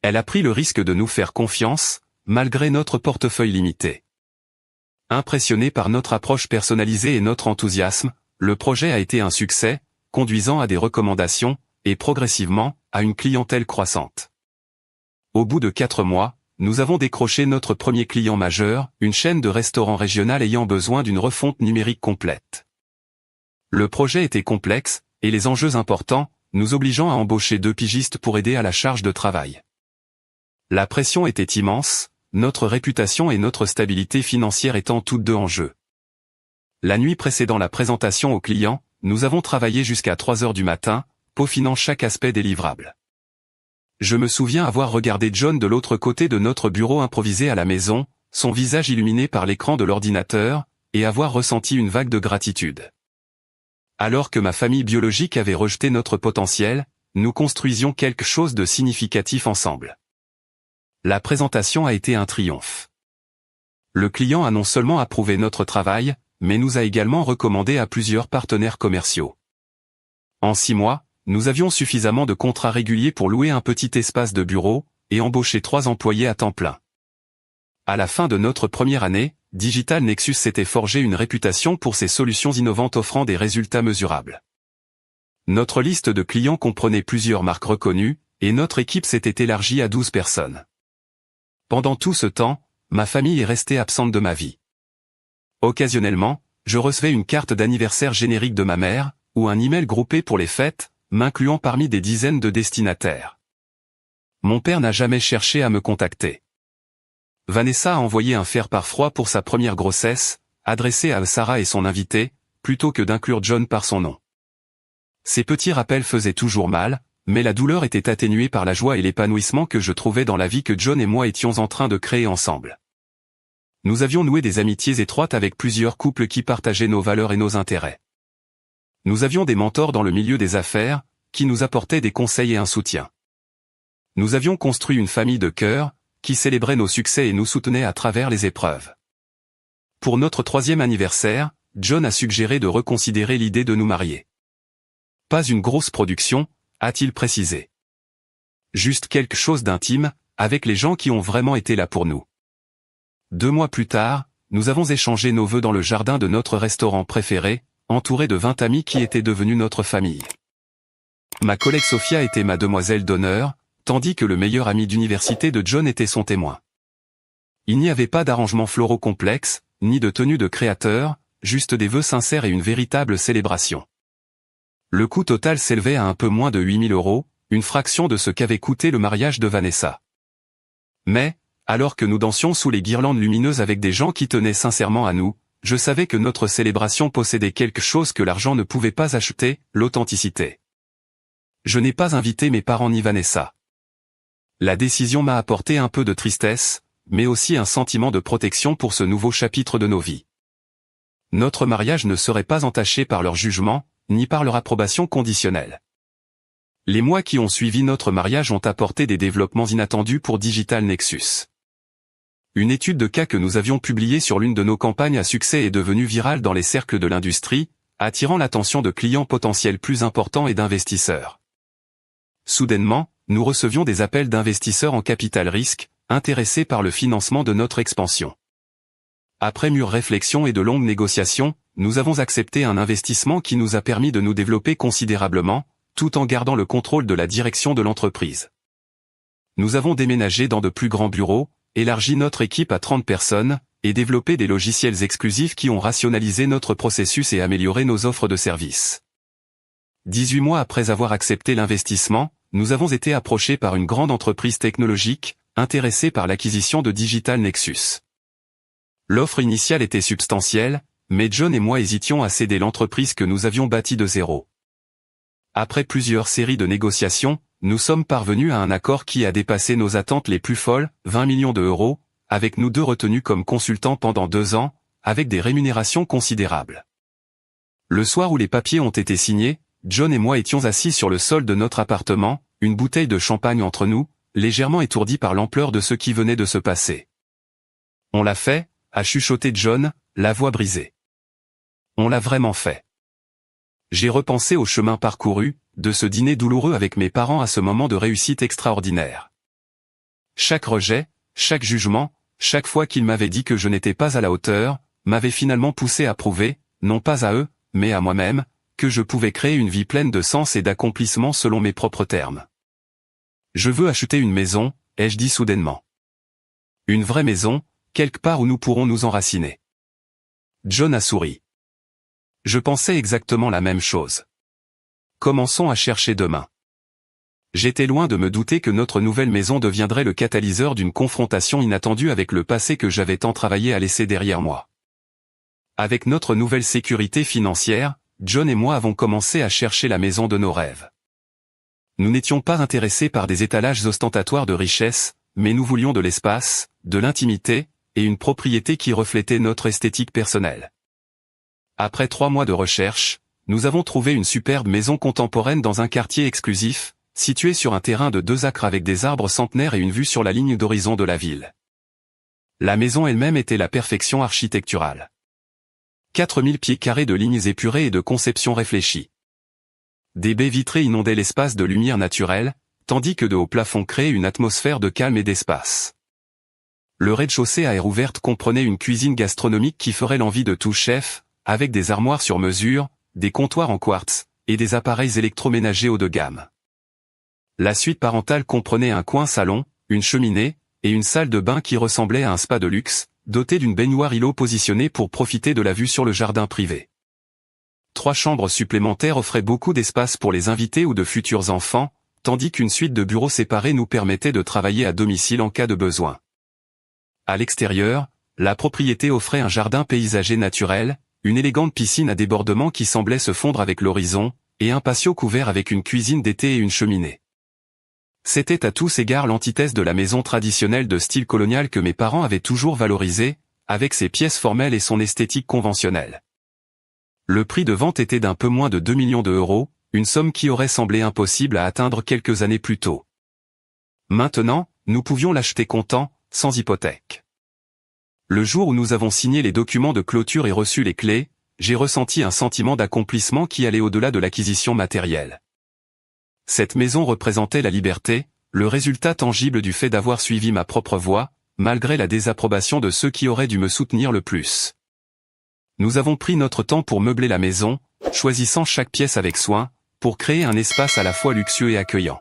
Elle a pris le risque de nous faire confiance, malgré notre portefeuille limité. Impressionné par notre approche personnalisée et notre enthousiasme, le projet a été un succès, conduisant à des recommandations, et progressivement, à une clientèle croissante. Au bout de 4 mois, nous avons décroché notre premier client majeur, une chaîne de restaurants régionale ayant besoin d'une refonte numérique complète. Le projet était complexe, et les enjeux importants, nous obligeant à embaucher 2 pigistes pour aider à la charge de travail. La pression était immense, notre réputation et notre stabilité financière étant toutes deux en jeu. La nuit précédant la présentation au client, nous avons travaillé jusqu'à 3 heures du matin, peaufinant chaque aspect des livrables. Je me souviens avoir regardé John de l'autre côté de notre bureau improvisé à la maison, son visage illuminé par l'écran de l'ordinateur, et avoir ressenti une vague de gratitude. Alors que ma famille biologique avait rejeté notre potentiel, nous construisions quelque chose de significatif ensemble. La présentation a été un triomphe. Le client a non seulement approuvé notre travail, mais nous a également recommandé à plusieurs partenaires commerciaux. En 6 mois, nous avions suffisamment de contrats réguliers pour louer un petit espace de bureau, et embaucher 3 employés à temps plein. À la fin de notre première année, Digital Nexus s'était forgé une réputation pour ses solutions innovantes offrant des résultats mesurables. Notre liste de clients comprenait plusieurs marques reconnues, et notre équipe s'était élargie à 12 personnes. Pendant tout ce temps, ma famille est restée absente de ma vie. Occasionnellement, je recevais une carte d'anniversaire générique de ma mère, ou un email groupé pour les fêtes, m'incluant parmi des dizaines de destinataires. Mon père n'a jamais cherché à me contacter. Vanessa a envoyé un fer par froid pour sa première grossesse, adressé à Sarah et son invité, plutôt que d'inclure John par son nom. Ces petits rappels faisaient toujours mal, mais la douleur était atténuée par la joie et l'épanouissement que je trouvais dans la vie que John et moi étions en train de créer ensemble. Nous avions noué des amitiés étroites avec plusieurs couples qui partageaient nos valeurs et nos intérêts. Nous avions des mentors dans le milieu des affaires, qui nous apportaient des conseils et un soutien. Nous avions construit une famille de cœur, qui célébrait nos succès et nous soutenait à travers les épreuves. Pour notre 3e anniversaire, John a suggéré de reconsidérer l'idée de nous marier. Pas une grosse production, a-t-il précisé. Juste quelque chose d'intime, avec les gens qui ont vraiment été là pour nous. 2 mois plus tard, nous avons échangé nos vœux dans le jardin de notre restaurant préféré, entouré de 20 amis qui étaient devenus notre famille. Ma collègue Sophia était ma demoiselle d'honneur, tandis que le meilleur ami d'université de John était son témoin. Il n'y avait pas d'arrangements floraux complexes, ni de tenue de créateur, juste des vœux sincères et une véritable célébration. Le coût total s'élevait à un peu moins de 8 000 €, une fraction de ce qu'avait coûté le mariage de Vanessa. Mais, alors que nous dansions sous les guirlandes lumineuses avec des gens qui tenaient sincèrement à nous, je savais que notre célébration possédait quelque chose que l'argent ne pouvait pas acheter, l'authenticité. Je n'ai pas invité mes parents ni Vanessa. La décision m'a apporté un peu de tristesse, mais aussi un sentiment de protection pour ce nouveau chapitre de nos vies. Notre mariage ne serait pas entaché par leur jugement, ni par leur approbation conditionnelle. Les mois qui ont suivi notre mariage ont apporté des développements inattendus pour Digital Nexus. Une étude de cas que nous avions publiée sur l'une de nos campagnes à succès est devenue virale dans les cercles de l'industrie, attirant l'attention de clients potentiels plus importants et d'investisseurs. Soudainement, nous recevions des appels d'investisseurs en capital risque, intéressés par le financement de notre expansion. Après mûre réflexion et de longues négociations, nous avons accepté un investissement qui nous a permis de nous développer considérablement, tout en gardant le contrôle de la direction de l'entreprise. Nous avons déménagé dans de plus grands bureaux, élargi notre équipe à 30 personnes, et développé des logiciels exclusifs qui ont rationalisé notre processus et amélioré nos offres de services. 18 mois après avoir accepté l'investissement, nous avons été approchés par une grande entreprise technologique, intéressée par l'acquisition de Digital Nexus. L'offre initiale était substantielle, mais John et moi hésitions à céder l'entreprise que nous avions bâtie de zéro. Après plusieurs séries de négociations, nous sommes parvenus à un accord qui a dépassé nos attentes les plus folles, 20 millions €, avec nous deux retenus comme consultants pendant 2 ans, avec des rémunérations considérables. Le soir où les papiers ont été signés, John et moi étions assis sur le sol de notre appartement, une bouteille de champagne entre nous, légèrement étourdis par l'ampleur de ce qui venait de se passer. « On l'a fait », a chuchoté John, la voix brisée. « On l'a vraiment fait. » J'ai repensé au chemin parcouru, de ce dîner douloureux avec mes parents à ce moment de réussite extraordinaire. Chaque rejet, chaque jugement, chaque fois qu'ils m'avaient dit que je n'étais pas à la hauteur, m'avait finalement poussé à prouver, non pas à eux, mais à moi-même, que je pouvais créer une vie pleine de sens et d'accomplissement selon mes propres termes. « Je veux acheter une maison », ai-je dit soudainement. « Une vraie maison, quelque part où nous pourrons nous enraciner. » John a souri. Je pensais exactement la même chose. Commençons à chercher demain. J'étais loin de me douter que notre nouvelle maison deviendrait le catalyseur d'une confrontation inattendue avec le passé que j'avais tant travaillé à laisser derrière moi. Avec notre nouvelle sécurité financière, John et moi avons commencé à chercher la maison de nos rêves. Nous n'étions pas intéressés par des étalages ostentatoires de richesse, mais nous voulions de l'espace, de l'intimité, et une propriété qui reflétait notre esthétique personnelle. Après 3 mois de recherche, nous avons trouvé une superbe maison contemporaine dans un quartier exclusif, situé sur un terrain de 2 acres avec des arbres centenaires et une vue sur la ligne d'horizon de la ville. La maison elle-même était la perfection architecturale. 4000 pieds carrés de lignes épurées et de conception réfléchie. Des baies vitrées inondaient l'espace de lumière naturelle, tandis que de hauts plafonds créaient une atmosphère de calme et d'espace. Le rez-de-chaussée à air ouverte comprenait une cuisine gastronomique qui ferait l'envie de tout chef, avec des armoires sur mesure, des comptoirs en quartz, et des appareils électroménagers haut de gamme. La suite parentale comprenait un coin salon, une cheminée, et une salle de bain qui ressemblait à un spa de luxe, doté d'une baignoire îlot positionnée pour profiter de la vue sur le jardin privé. 3 chambres supplémentaires offraient beaucoup d'espace pour les invités ou de futurs enfants, tandis qu'une suite de bureaux séparés nous permettait de travailler à domicile en cas de besoin. À l'extérieur, la propriété offrait un jardin paysager naturel, une élégante piscine à débordement qui semblait se fondre avec l'horizon, et un patio couvert avec une cuisine d'été et une cheminée. C'était à tous égards l'antithèse de la maison traditionnelle de style colonial que mes parents avaient toujours valorisée, avec ses pièces formelles et son esthétique conventionnelle. Le prix de vente était d'un peu moins de 2 millions €, une somme qui aurait semblé impossible à atteindre quelques années plus tôt. Maintenant, nous pouvions l'acheter comptant, sans hypothèque. Le jour où nous avons signé les documents de clôture et reçu les clés, j'ai ressenti un sentiment d'accomplissement qui allait au-delà de l'acquisition matérielle. Cette maison représentait la liberté, le résultat tangible du fait d'avoir suivi ma propre voie, malgré la désapprobation de ceux qui auraient dû me soutenir le plus. Nous avons pris notre temps pour meubler la maison, choisissant chaque pièce avec soin, pour créer un espace à la fois luxueux et accueillant.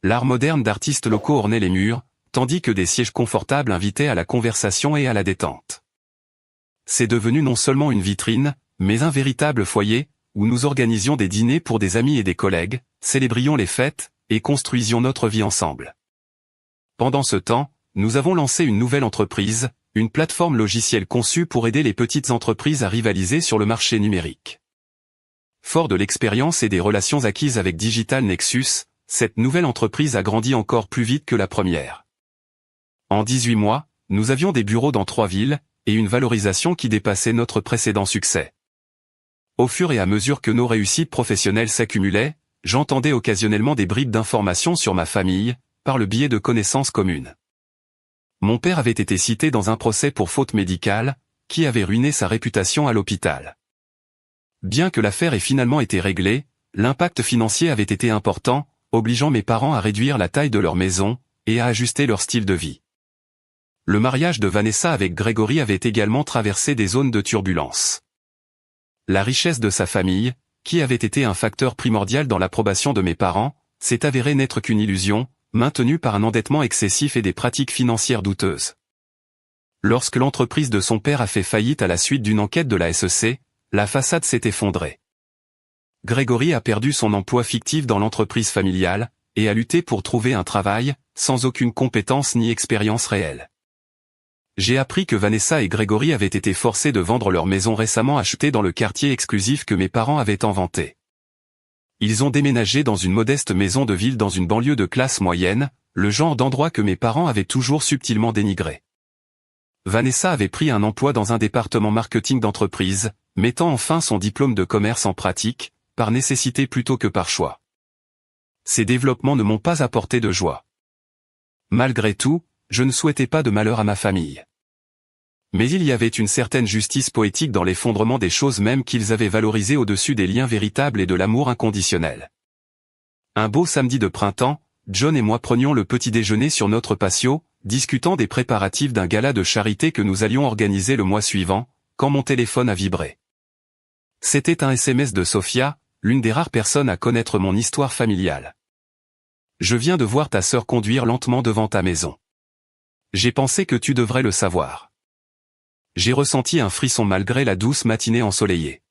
L'art moderne d'artistes locaux ornait les murs, tandis que des sièges confortables invitaient à la conversation et à la détente. C'est devenu non seulement une vitrine, mais un véritable foyer, où nous organisions des dîners pour des amis et des collègues, célébrions les fêtes, et construisions notre vie ensemble. Pendant ce temps, nous avons lancé une nouvelle entreprise, une plateforme logicielle conçue pour aider les petites entreprises à rivaliser sur le marché numérique. Fort de l'expérience et des relations acquises avec Digital Nexus, cette nouvelle entreprise a grandi encore plus vite que la première. En 18 mois, nous avions des bureaux dans 3 villes, et une valorisation qui dépassait notre précédent succès. Au fur et à mesure que nos réussites professionnelles s'accumulaient, j'entendais occasionnellement des bribes d'informations sur ma famille, par le biais de connaissances communes. Mon père avait été cité dans un procès pour faute médicale, qui avait ruiné sa réputation à l'hôpital. Bien que l'affaire ait finalement été réglée, l'impact financier avait été important, obligeant mes parents à réduire la taille de leur maison, et à ajuster leur style de vie. Le mariage de Vanessa avec Grégory avait également traversé des zones de turbulence. La richesse de sa famille, qui avait été un facteur primordial dans l'approbation de mes parents, s'est avérée n'être qu'une illusion, maintenue par un endettement excessif et des pratiques financières douteuses. Lorsque l'entreprise de son père a fait faillite à la suite d'une enquête de la SEC, la façade s'est effondrée. Grégory a perdu son emploi fictif dans l'entreprise familiale, et a lutté pour trouver un travail, sans aucune compétence ni expérience réelle. J'ai appris que Vanessa et Grégory avaient été forcés de vendre leur maison récemment achetée dans le quartier exclusif que mes parents avaient inventé. Ils ont déménagé dans une modeste maison de ville dans une banlieue de classe moyenne, le genre d'endroit que mes parents avaient toujours subtilement dénigré. Vanessa avait pris un emploi dans un département marketing d'entreprise, mettant enfin son diplôme de commerce en pratique, par nécessité plutôt que par choix. Ces développements ne m'ont pas apporté de joie. Malgré tout, je ne souhaitais pas de malheur à ma famille. Mais il y avait une certaine justice poétique dans l'effondrement des choses même qu'ils avaient valorisées au-dessus des liens véritables et de l'amour inconditionnel. Un beau samedi de printemps, John et moi prenions le petit déjeuner sur notre patio, discutant des préparatifs d'un gala de charité que nous allions organiser le mois suivant, quand mon téléphone a vibré. C'était un SMS de Sophia, l'une des rares personnes à connaître mon histoire familiale. Je viens de voir ta sœur conduire lentement devant ta maison. J'ai pensé que tu devrais le savoir. J'ai ressenti un frisson malgré la douce matinée ensoleillée.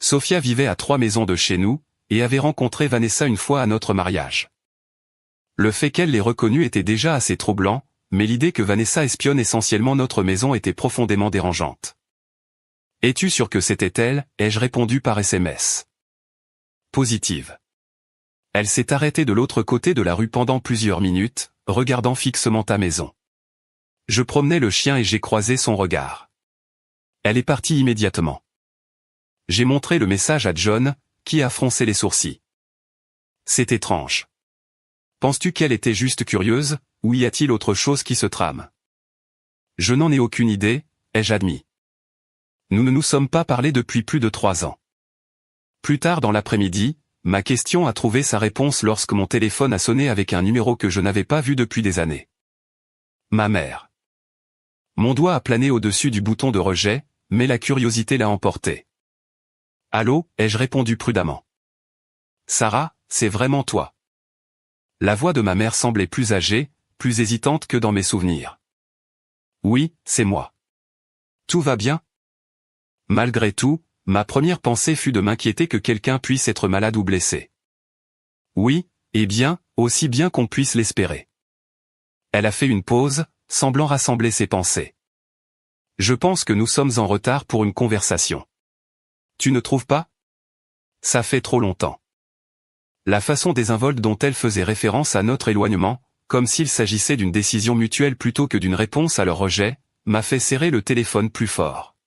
Sophia vivait à 3 maisons de chez nous, et avait rencontré Vanessa une fois à notre mariage. Le fait qu'elle l'ait reconnue était déjà assez troublant, mais l'idée que Vanessa espionne essentiellement notre maison était profondément dérangeante. Es-tu sûr que c'était elle, ai-je répondu par SMS. Positive. Elle s'est arrêtée de l'autre côté de la rue pendant plusieurs minutes, regardant fixement ta maison. Je promenais le chien et j'ai croisé son regard. Elle est partie immédiatement. J'ai montré le message à John, qui a froncé les sourcils. C'est étrange. Penses-tu qu'elle était juste curieuse, ou y a-t-il autre chose qui se trame? Je n'en ai aucune idée, ai-je admis. Nous ne nous sommes pas parlé depuis plus de 3 ans. Plus tard dans l'après-midi, ma question a trouvé sa réponse lorsque mon téléphone a sonné avec un numéro que je n'avais pas vu depuis des années. Ma mère. Mon doigt a plané au-dessus du bouton de rejet, mais la curiosité l'a emporté. Allô, ai-je répondu prudemment. Sarah, c'est vraiment toi. La voix de ma mère semblait plus âgée, plus hésitante que dans mes souvenirs. Oui, c'est moi. Tout va bien? Malgré tout, ma première pensée fut de m'inquiéter que quelqu'un puisse être malade ou blessé. Oui, eh bien, aussi bien qu'on puisse l'espérer. Elle a fait une pause, semblant rassembler ses pensées. Je pense que nous sommes en retard pour une conversation. Tu ne trouves pas? Ça fait trop longtemps. La façon désinvolte dont elle faisait référence à notre éloignement, comme s'il s'agissait d'une décision mutuelle plutôt que d'une réponse à leur rejet, m'a fait serrer le téléphone plus fort.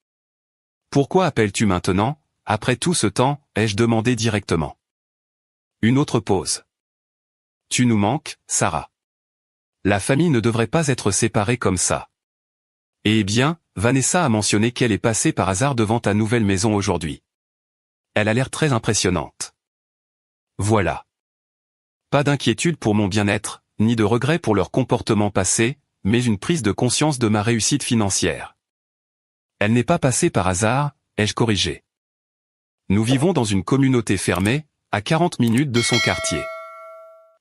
Pourquoi appelles-tu maintenant, après tout ce temps, ai-je demandé directement. Une autre pause. Tu nous manques, Sarah. La famille ne devrait pas être séparée comme ça. Eh bien, Vanessa a mentionné qu'elle est passée par hasard devant ta nouvelle maison aujourd'hui. Elle a l'air très impressionnante. Voilà. Pas d'inquiétude pour mon bien-être, ni de regret pour leur comportement passé, mais une prise de conscience de ma réussite financière. Elle n'est pas passée par hasard, ai-je corrigé. Nous vivons dans une communauté fermée, à 40 minutes de son quartier.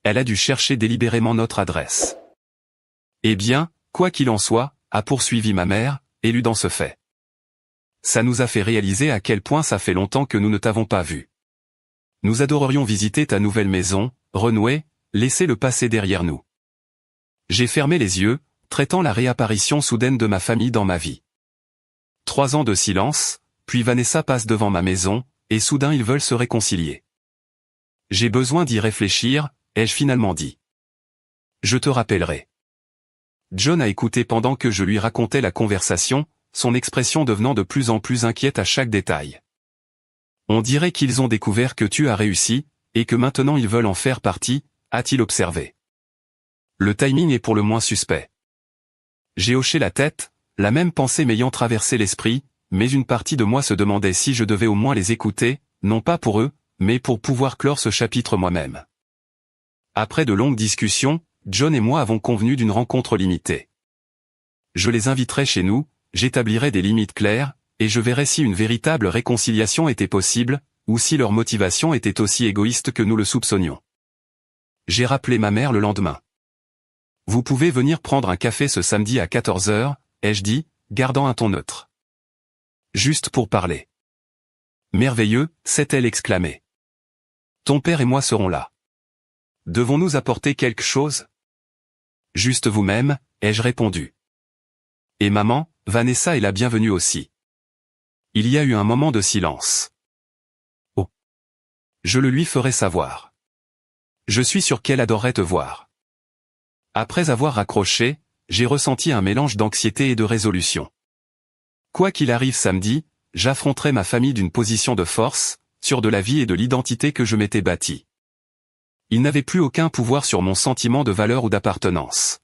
Elle a dû chercher délibérément notre adresse. Eh bien, quoi qu'il en soit, a poursuivi ma mère, élue dans ce fait. Ça nous a fait réaliser à quel point ça fait longtemps que nous ne t'avons pas vu. Nous adorerions visiter ta nouvelle maison, renouer, laisser le passé derrière nous. J'ai fermé les yeux, traitant la réapparition soudaine de ma famille dans ma vie. 3 ans de silence, puis Vanessa passe devant ma maison, et soudain ils veulent se réconcilier. J'ai besoin d'y réfléchir, ai-je finalement dit. Je te rappellerai. John a écouté pendant que je lui racontais la conversation, son expression devenant de plus en plus inquiète à chaque détail. On dirait qu'ils ont découvert que tu as réussi, et que maintenant ils veulent en faire partie, a-t-il observé. Le timing est pour le moins suspect. J'ai hoché la tête, la même pensée m'ayant traversé l'esprit, mais une partie de moi se demandait si je devais au moins les écouter, non pas pour eux, mais pour pouvoir clore ce chapitre moi-même. Après de longues discussions, John et moi avons convenu d'une rencontre limitée. Je les inviterai chez nous, j'établirai des limites claires, et je verrai si une véritable réconciliation était possible, ou si leur motivation était aussi égoïste que nous le soupçonnions. J'ai rappelé ma mère le lendemain. Vous pouvez venir prendre un café ce samedi à 14 h, ai-je dit, gardant un ton neutre. Juste pour parler. Merveilleux, s'est-elle exclamée. Ton père et moi serons là. Devons-nous apporter quelque chose? Juste vous-même, ai-je répondu. Et maman, Vanessa est la bienvenue aussi. Il y a eu un moment de silence. Oh. Je le lui ferai savoir. Je suis sûr qu'elle adorerait te voir. Après avoir raccroché, j'ai ressenti un mélange d'anxiété et de résolution. Quoi qu'il arrive samedi, j'affronterai ma famille d'une position de force, sûre de la vie et de l'identité que je m'étais bâtie. Il n'avait plus aucun pouvoir sur mon sentiment de valeur ou d'appartenance.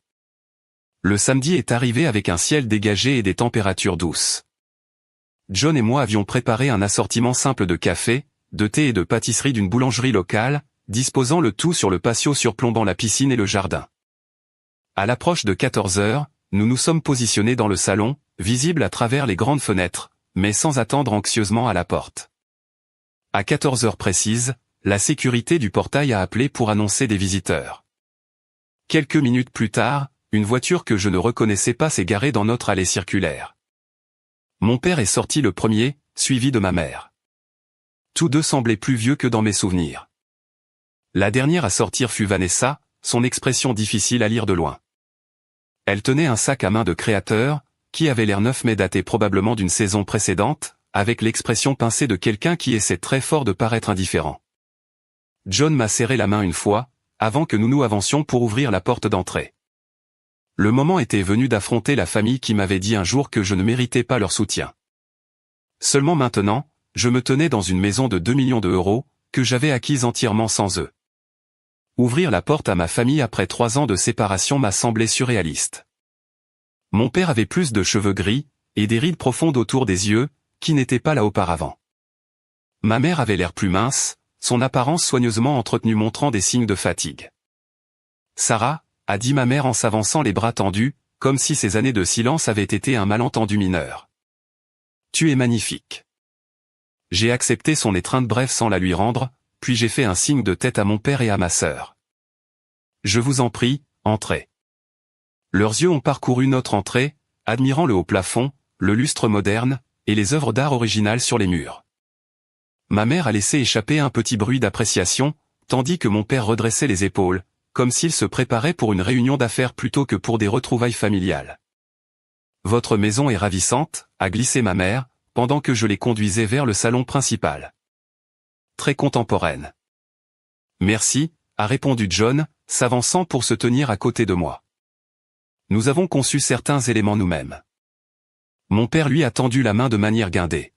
Le samedi est arrivé avec un ciel dégagé et des températures douces. John et moi avions préparé un assortiment simple de café, de thé et de pâtisserie d'une boulangerie locale, disposant le tout sur le patio surplombant la piscine et le jardin. À l'approche de 14 h, nous nous sommes positionnés dans le salon, visibles à travers les grandes fenêtres, mais sans attendre anxieusement à la porte. À 14 h précises, la sécurité du portail a appelé pour annoncer des visiteurs. Quelques minutes plus tard, une voiture que je ne reconnaissais pas s'est garée dans notre allée circulaire. Mon père est sorti le premier, suivi de ma mère. Tous deux semblaient plus vieux que dans mes souvenirs. La dernière à sortir fut Vanessa, son expression difficile à lire de loin. Elle tenait un sac à main de créateur, qui avait l'air neuf mais daté probablement d'une saison précédente, avec l'expression pincée de quelqu'un qui essaie très fort de paraître indifférent. John m'a serré la main une fois, avant que nous avancions pour ouvrir la porte d'entrée. Le moment était venu d'affronter la famille qui m'avait dit un jour que je ne méritais pas leur soutien. Seulement maintenant, je me tenais dans une maison de 2 millions d'euros, que j'avais acquise entièrement sans eux. Ouvrir la porte à ma famille après 3 ans de séparation m'a semblé surréaliste. Mon père avait plus de cheveux gris, et des rides profondes autour des yeux, qui n'étaient pas là auparavant. Ma mère avait l'air plus mince, son apparence soigneusement entretenue montrant des signes de fatigue. Sarah, a dit ma mère en s'avançant les bras tendus, comme si ces années de silence avaient été un malentendu mineur. Tu es magnifique. J'ai accepté son étreinte brève sans la lui rendre, puis j'ai fait un signe de tête à mon père et à ma sœur. Je vous en prie, entrez. Leurs yeux ont parcouru notre entrée, admirant le haut plafond, le lustre moderne, et les œuvres d'art originales sur les murs. Ma mère a laissé échapper un petit bruit d'appréciation, tandis que mon père redressait les épaules, comme s'il se préparait pour une réunion d'affaires plutôt que pour des retrouvailles familiales. Votre maison est ravissante, a glissé ma mère, pendant que je les conduisais vers le salon principal. Très contemporaine. Merci, a répondu John, s'avançant pour se tenir à côté de moi. Nous avons conçu certains éléments nous-mêmes. Mon père lui a tendu la main de manière guindée.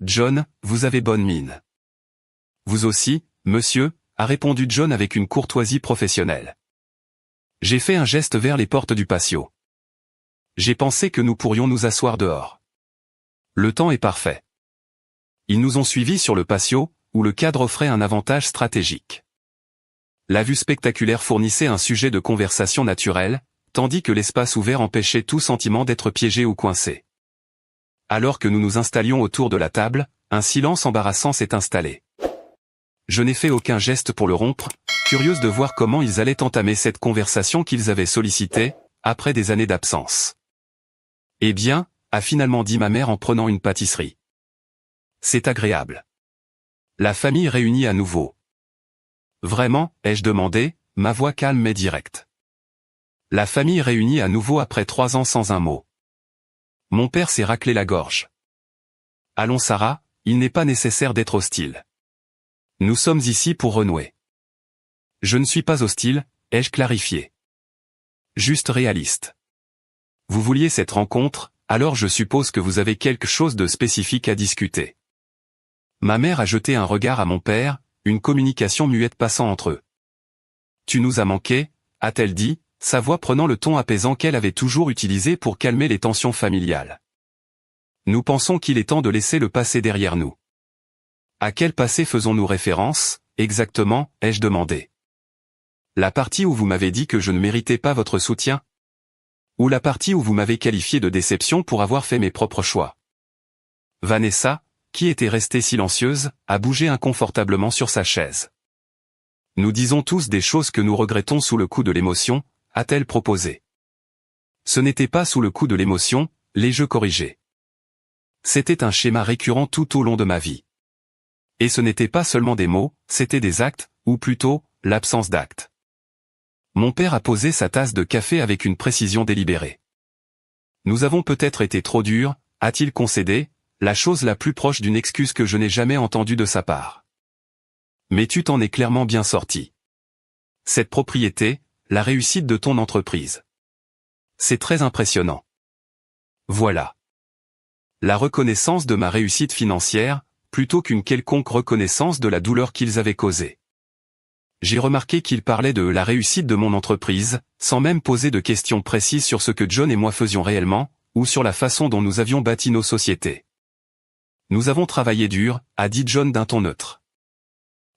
John, vous avez bonne mine. Vous aussi, monsieur, a répondu John avec une courtoisie professionnelle. J'ai fait un geste vers les portes du patio. J'ai pensé que nous pourrions nous asseoir dehors. Le temps est parfait. Ils nous ont suivis sur le patio, où le cadre offrait un avantage stratégique. La vue spectaculaire fournissait un sujet de conversation naturel, tandis que l'espace ouvert empêchait tout sentiment d'être piégé ou coincé. Alors que nous nous installions autour de la table, un silence embarrassant s'est installé. Je n'ai fait aucun geste pour le rompre, curieuse de voir comment ils allaient entamer cette conversation qu'ils avaient sollicitée, après des années d'absence. « Eh bien », a finalement dit ma mère en prenant une pâtisserie. « C'est agréable. » La famille réunie à nouveau. « Vraiment ?» ai-je demandé, ma voix calme mais directe. La famille réunie à nouveau après 3 ans sans un mot. Mon père s'est raclé la gorge. « Allons Sarah, il n'est pas nécessaire d'être hostile. Nous sommes ici pour renouer. » « Je ne suis pas hostile », ai-je clarifié. Juste réaliste. Vous vouliez cette rencontre, alors je suppose que vous avez quelque chose de spécifique à discuter. Ma mère a jeté un regard à mon père, une communication muette passant entre eux. Tu nous as manqué, a-t-elle dit, sa voix prenant le ton apaisant qu'elle avait toujours utilisé pour calmer les tensions familiales. Nous pensons qu'il est temps de laisser le passé derrière nous. À quel passé faisons-nous référence, exactement, ai-je demandé. La partie où vous m'avez dit que je ne méritais pas votre soutien? Ou la partie où vous m'avez qualifié de déception pour avoir fait mes propres choix? Vanessa, qui était restée silencieuse, a bougé inconfortablement sur sa chaise. Nous disons tous des choses que nous regrettons sous le coup de l'émotion, a-t-elle proposé. Ce n'était pas sous le coup de l'émotion, l'ai-je corrigé. C'était un schéma récurrent tout au long de ma vie. Et ce n'était pas seulement des mots, c'était des actes, ou plutôt, l'absence d'actes. Mon père a posé sa tasse de café avec une précision délibérée. Nous avons peut-être été trop durs, a-t-il concédé, la chose la plus proche d'une excuse que je n'ai jamais entendue de sa part. Mais tu t'en es clairement bien sorti. Cette propriété, la réussite de ton entreprise. C'est très impressionnant. Voilà. La reconnaissance de ma réussite financière, plutôt qu'une quelconque reconnaissance de la douleur qu'ils avaient causée. J'ai remarqué qu'il parlait de la réussite de mon entreprise, sans même poser de questions précises sur ce que John et moi faisions réellement, ou sur la façon dont nous avions bâti nos sociétés. Nous avons travaillé dur, a dit John d'un ton neutre.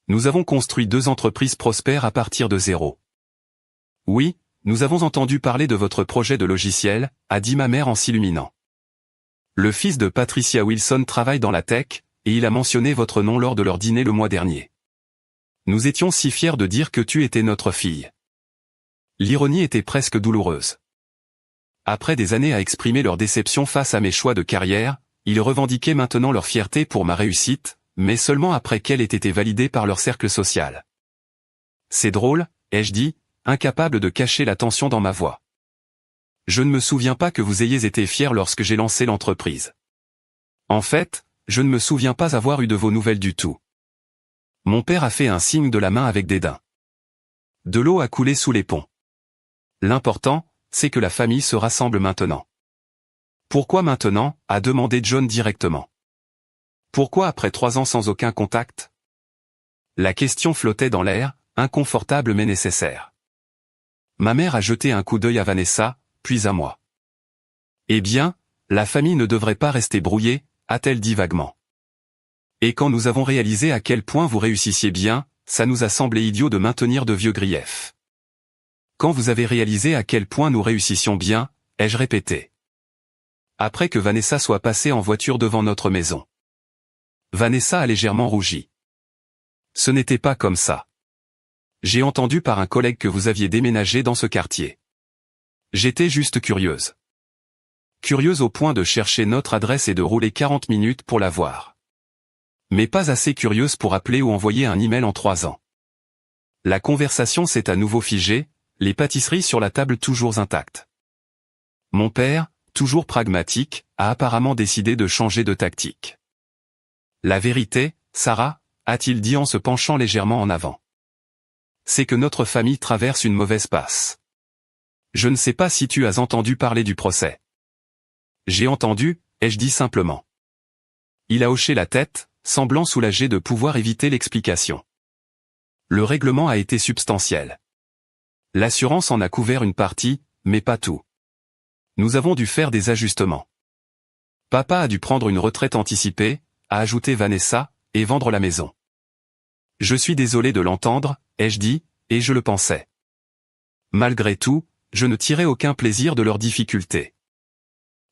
Nous avons construit 2 entreprises prospères à partir de zéro. Oui, nous avons entendu parler de votre projet de logiciel, a dit ma mère en s'illuminant. Le fils de Patricia Wilson travaille dans la tech, et il a mentionné votre nom lors de leur dîner le mois dernier. Nous étions si fiers de dire que tu étais notre fille. L'ironie était presque douloureuse. Après des années à exprimer leur déception face à mes choix de carrière, ils revendiquaient maintenant leur fierté pour ma réussite, mais seulement après qu'elle ait été validée par leur cercle social. C'est drôle, ai-je dit, incapable de cacher la tension dans ma voix. Je ne me souviens pas que vous ayez été fiers lorsque j'ai lancé l'entreprise. En fait, je ne me souviens pas avoir eu de vos nouvelles du tout. Mon père a fait un signe de la main avec dédain. De l'eau a coulé sous les ponts. L'important, c'est que la famille se rassemble maintenant. Pourquoi maintenant, a demandé John directement. Pourquoi après 3 ans sans aucun contact? La question flottait dans l'air, inconfortable mais nécessaire. Ma mère a jeté un coup d'œil à Vanessa, puis à moi. Eh bien, la famille ne devrait pas rester brouillée, a-t-elle dit vaguement. Et quand nous avons réalisé à quel point vous réussissiez bien, ça nous a semblé idiot de maintenir de vieux griefs. Quand vous avez réalisé à quel point nous réussissions bien, ai-je répété. Après que Vanessa soit passée en voiture devant notre maison. Vanessa a légèrement rougi. Ce n'était pas comme ça. J'ai entendu par un collègue que vous aviez déménagé dans ce quartier. J'étais juste curieuse. Curieuse au point de chercher notre adresse et de rouler 40 minutes pour la voir. Mais pas assez curieuse pour appeler ou envoyer un email en 3 ans. La conversation s'est à nouveau figée, les pâtisseries sur la table toujours intactes. Mon père, toujours pragmatique, a apparemment décidé de changer de tactique. La vérité, Sarah, a-t-il dit en se penchant légèrement en avant. C'est que notre famille traverse une mauvaise passe. Je ne sais pas si tu as entendu parler du procès. J'ai entendu, ai-je dit simplement. Il a hoché la tête, semblant soulagé de pouvoir éviter l'explication. Le règlement a été substantiel. L'assurance en a couvert une partie, mais pas tout. Nous avons dû faire des ajustements. Papa a dû prendre une retraite anticipée, a ajouté Vanessa, et vendre la maison. Je suis désolé de l'entendre, ai-je dit, et je le pensais. Malgré tout, je ne tirais aucun plaisir de leurs difficultés.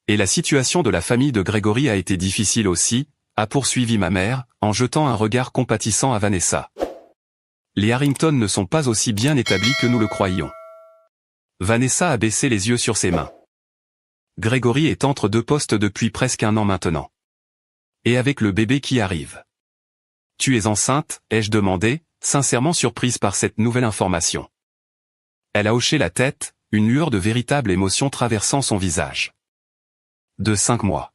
Et la situation de la famille de Grégory a été difficile aussi, a poursuivi ma mère, en jetant un regard compatissant à Vanessa. Les Harrington ne sont pas aussi bien établis que nous le croyions. Vanessa a baissé les yeux sur ses mains. Grégory est entre deux postes depuis presque 1 an maintenant. Et avec le bébé qui arrive. Tu es enceinte, ai-je demandé, sincèrement surprise par cette nouvelle information. Elle a hoché la tête, une lueur de véritable émotion traversant son visage. De 5 mois.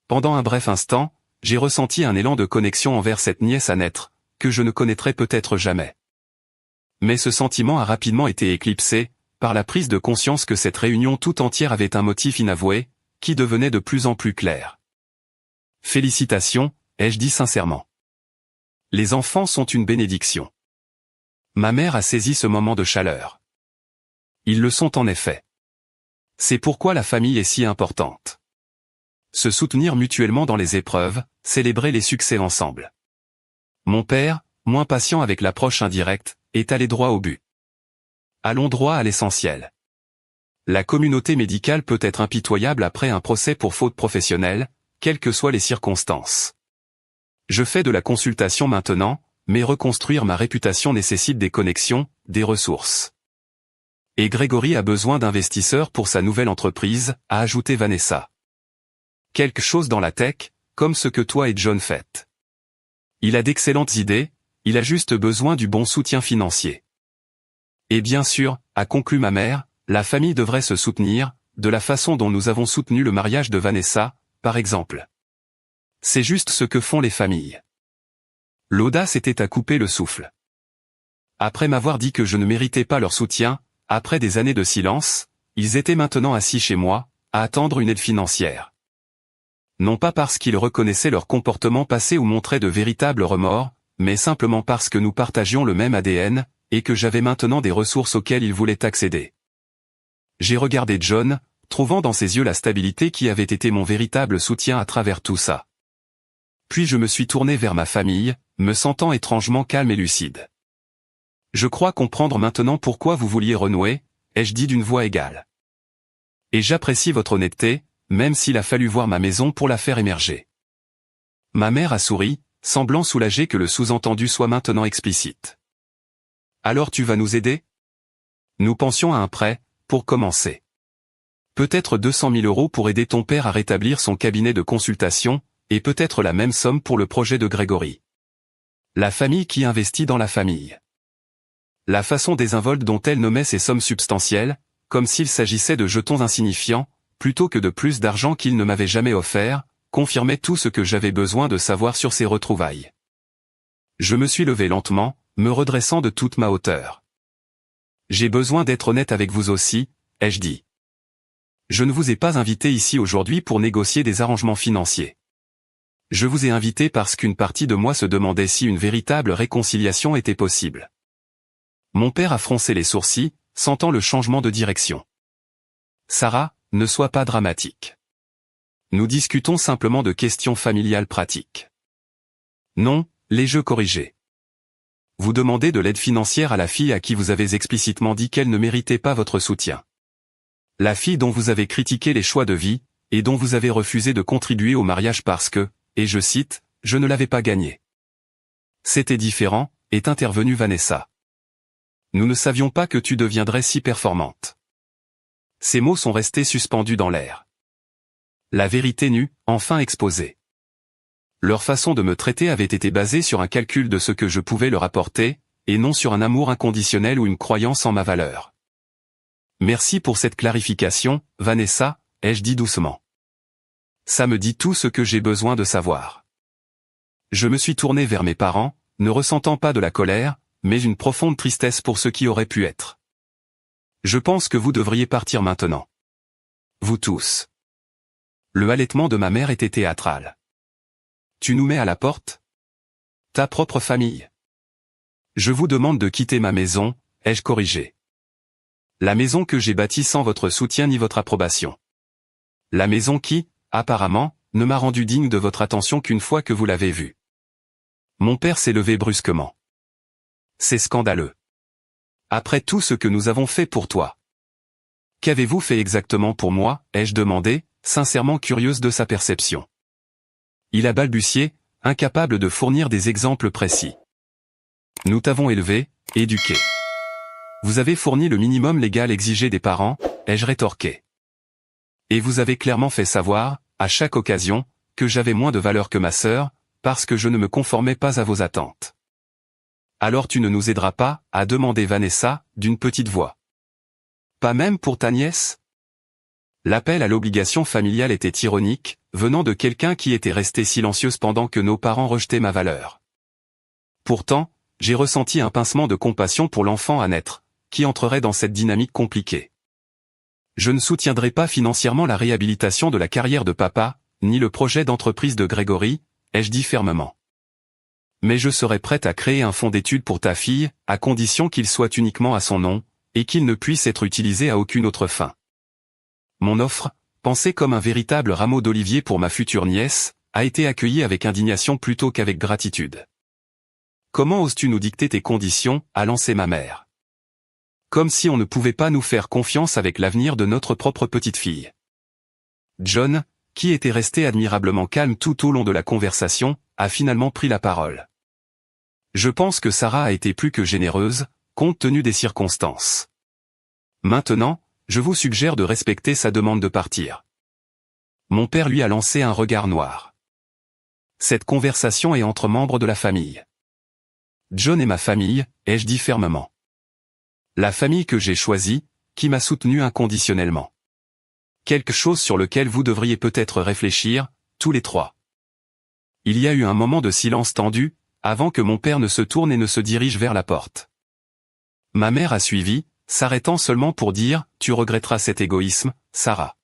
Pendant un bref instant, j'ai ressenti un élan de connexion envers cette nièce à naître, que je ne connaîtrai peut-être jamais. Mais ce sentiment a rapidement été éclipsé, par la prise de conscience que cette réunion tout entière avait un motif inavoué, qui devenait de plus en plus clair. Félicitations, ai-je dit sincèrement. Les enfants sont une bénédiction. Ma mère a saisi ce moment de chaleur. Ils le sont en effet. C'est pourquoi la famille est si importante. Se soutenir mutuellement dans les épreuves, célébrer les succès ensemble. Mon père, moins patient avec l'approche indirecte, est allé droit au but. Allons droit à l'essentiel. La communauté médicale peut être impitoyable après un procès pour faute professionnelle, quelles que soient les circonstances. Je fais de la consultation maintenant, mais reconstruire ma réputation nécessite des connexions, des ressources. Et Grégory a besoin d'investisseurs pour sa nouvelle entreprise, a ajouté Vanessa. Quelque chose dans la tech, comme ce que toi et John faites. Il a d'excellentes idées, il a juste besoin du bon soutien financier. Et bien sûr, a conclu ma mère, la famille devrait se soutenir, de la façon dont nous avons soutenu le mariage de Vanessa, par exemple. C'est juste ce que font les familles. L'audace était à couper le souffle. Après m'avoir dit que je ne méritais pas leur soutien, après des années de silence, ils étaient maintenant assis chez moi, à attendre une aide financière. Non pas parce qu'ils reconnaissaient leur comportement passé ou montraient de véritables remords, mais simplement parce que nous partagions le même ADN, et que j'avais maintenant des ressources auxquelles ils voulaient accéder. J'ai regardé John, trouvant dans ses yeux la stabilité qui avait été mon véritable soutien à travers tout ça. Puis je me suis tourné vers ma famille, me sentant étrangement calme et lucide. Je crois comprendre maintenant pourquoi vous vouliez renouer, ai-je dit d'une voix égale. Et j'apprécie votre honnêteté, même s'il a fallu voir ma maison pour la faire émerger. Ma mère a souri, semblant soulagée que le sous-entendu soit maintenant explicite. Alors tu vas nous aider? Nous pensions à un prêt, pour commencer. Peut-être 200 000 € pour aider ton père à rétablir son cabinet de consultation, et peut-être la même somme pour le projet de Grégory. La famille qui investit dans la famille. La façon désinvolte dont elle nommait ces sommes substantielles, comme s'il s'agissait de jetons insignifiants, plutôt que de plus d'argent qu'il ne m'avait jamais offert, confirmait tout ce que j'avais besoin de savoir sur ces retrouvailles. Je me suis levé lentement, me redressant de toute ma hauteur. J'ai besoin d'être honnête avec vous aussi, ai-je dit. Je ne vous ai pas invité ici aujourd'hui pour négocier des arrangements financiers. Je vous ai invité parce qu'une partie de moi se demandait si une véritable réconciliation était possible. Mon père a froncé les sourcils, sentant le changement de direction. Sarah, ne sois pas dramatique. Nous discutons simplement de questions familiales pratiques. Non, l'ai-je corrigé. Vous demandez de l'aide financière à la fille à qui vous avez explicitement dit qu'elle ne méritait pas votre soutien. La fille dont vous avez critiqué les choix de vie, et dont vous avez refusé de contribuer au mariage parce que, et je cite, je ne l'avais pas gagné. C'était différent, est intervenue Vanessa. Nous ne savions pas que tu deviendrais si performante. Ces mots sont restés suspendus dans l'air. La vérité nue, enfin exposée. Leur façon de me traiter avait été basée sur un calcul de ce que je pouvais leur apporter, et non sur un amour inconditionnel ou une croyance en ma valeur. Merci pour cette clarification, Vanessa, ai-je dit doucement. Ça me dit tout ce que j'ai besoin de savoir. Je me suis tourné vers mes parents, ne ressentant pas de la colère, mais une profonde tristesse pour ce qui aurait pu être. Je pense que vous devriez partir maintenant. Vous tous. Le halètement de ma mère était théâtral. Tu nous mets à la porte? Ta propre famille. Je vous demande de quitter ma maison, ai-je corrigé. La maison que j'ai bâtie sans votre soutien ni votre approbation. La maison qui, apparemment, ne m'a rendu digne de votre attention qu'une fois que vous l'avez vue. Mon père s'est levé brusquement. C'est scandaleux. Après tout ce que nous avons fait pour toi. Qu'avez-vous fait exactement pour moi, ai-je demandé, sincèrement curieuse de sa perception. Il a balbutié, incapable de fournir des exemples précis. Nous t'avons élevé, éduqué. Vous avez fourni le minimum légal exigé des parents, ai-je rétorqué. Et vous avez clairement fait savoir, à chaque occasion, que j'avais moins de valeur que ma sœur, parce que je ne me conformais pas à vos attentes. Alors tu ne nous aideras pas, a demandé Vanessa, d'une petite voix. Pas même pour ta nièce ? L'appel à l'obligation familiale était ironique, venant de quelqu'un qui était resté silencieuse pendant que nos parents rejetaient ma valeur. Pourtant, j'ai ressenti un pincement de compassion pour l'enfant à naître, qui entrerait dans cette dynamique compliquée. Je ne soutiendrai pas financièrement la réhabilitation de la carrière de papa, ni le projet d'entreprise de Grégory, ai-je dit fermement. Mais je serai prête à créer un fonds d'études pour ta fille, à condition qu'il soit uniquement à son nom, et qu'il ne puisse être utilisé à aucune autre fin. Mon offre, pensée comme un véritable rameau d'olivier pour ma future nièce, a été accueillie avec indignation plutôt qu'avec gratitude. Comment oses-tu nous dicter tes conditions, a lancé ma mère. Comme si on ne pouvait pas nous faire confiance avec l'avenir de notre propre petite fille. John, qui était resté admirablement calme tout au long de la conversation, a finalement pris la parole. Je pense que Sarah a été plus que généreuse, compte tenu des circonstances. Maintenant, je vous suggère de respecter sa demande de partir. Mon père lui a lancé un regard noir. Cette conversation est entre membres de la famille. John est ma famille, ai-je dit fermement. La famille que j'ai choisie, qui m'a soutenu inconditionnellement. Quelque chose sur lequel vous devriez peut-être réfléchir, tous les trois. Il y a eu un moment de silence tendu, avant que mon père ne se tourne et ne se dirige vers la porte. Ma mère a suivi, s'arrêtant seulement pour dire « Tu regretteras cet égoïsme, Sarah.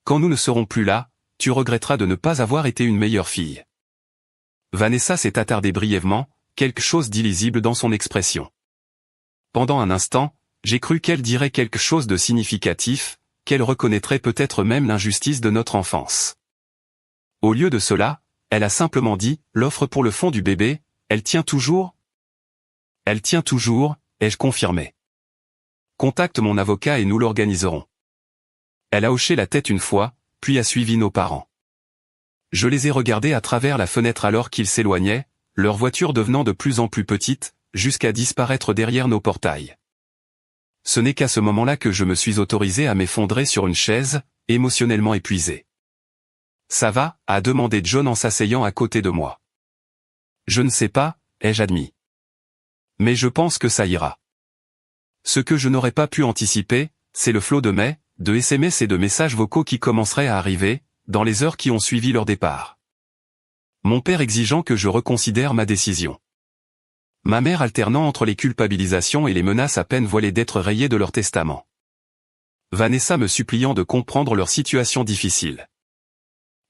Quand nous ne serons plus là, tu regretteras de ne pas avoir été une meilleure fille. » Vanessa s'est attardée brièvement, quelque chose d'illisible dans son expression. Pendant un instant, j'ai cru qu'elle dirait quelque chose de significatif, qu'elle reconnaîtrait peut-être même l'injustice de notre enfance. Au lieu de cela, elle a simplement dit « L'offre pour le fonds du bébé, elle tient toujours ?» Elle tient toujours, ai-je confirmé. Contacte mon avocat et nous l'organiserons. Elle a hoché la tête une fois, puis a suivi nos parents. Je les ai regardés à travers la fenêtre alors qu'ils s'éloignaient, leur voiture devenant de plus en plus petite, jusqu'à disparaître derrière nos portails. Ce n'est qu'à ce moment-là que je me suis autorisé à m'effondrer sur une chaise, émotionnellement épuisé. « Ça va ?» a demandé John en s'asseyant à côté de moi. « Je ne sais pas, ai-je admis. Mais je pense que ça ira. » Ce que je n'aurais pas pu anticiper, c'est le flot de SMS et de messages vocaux qui commenceraient à arriver, dans les heures qui ont suivi leur départ. Mon père exigeant que je reconsidère ma décision. Ma mère alternant entre les culpabilisations et les menaces à peine voilées d'être rayées de leur testament. Vanessa me suppliant de comprendre leur situation difficile.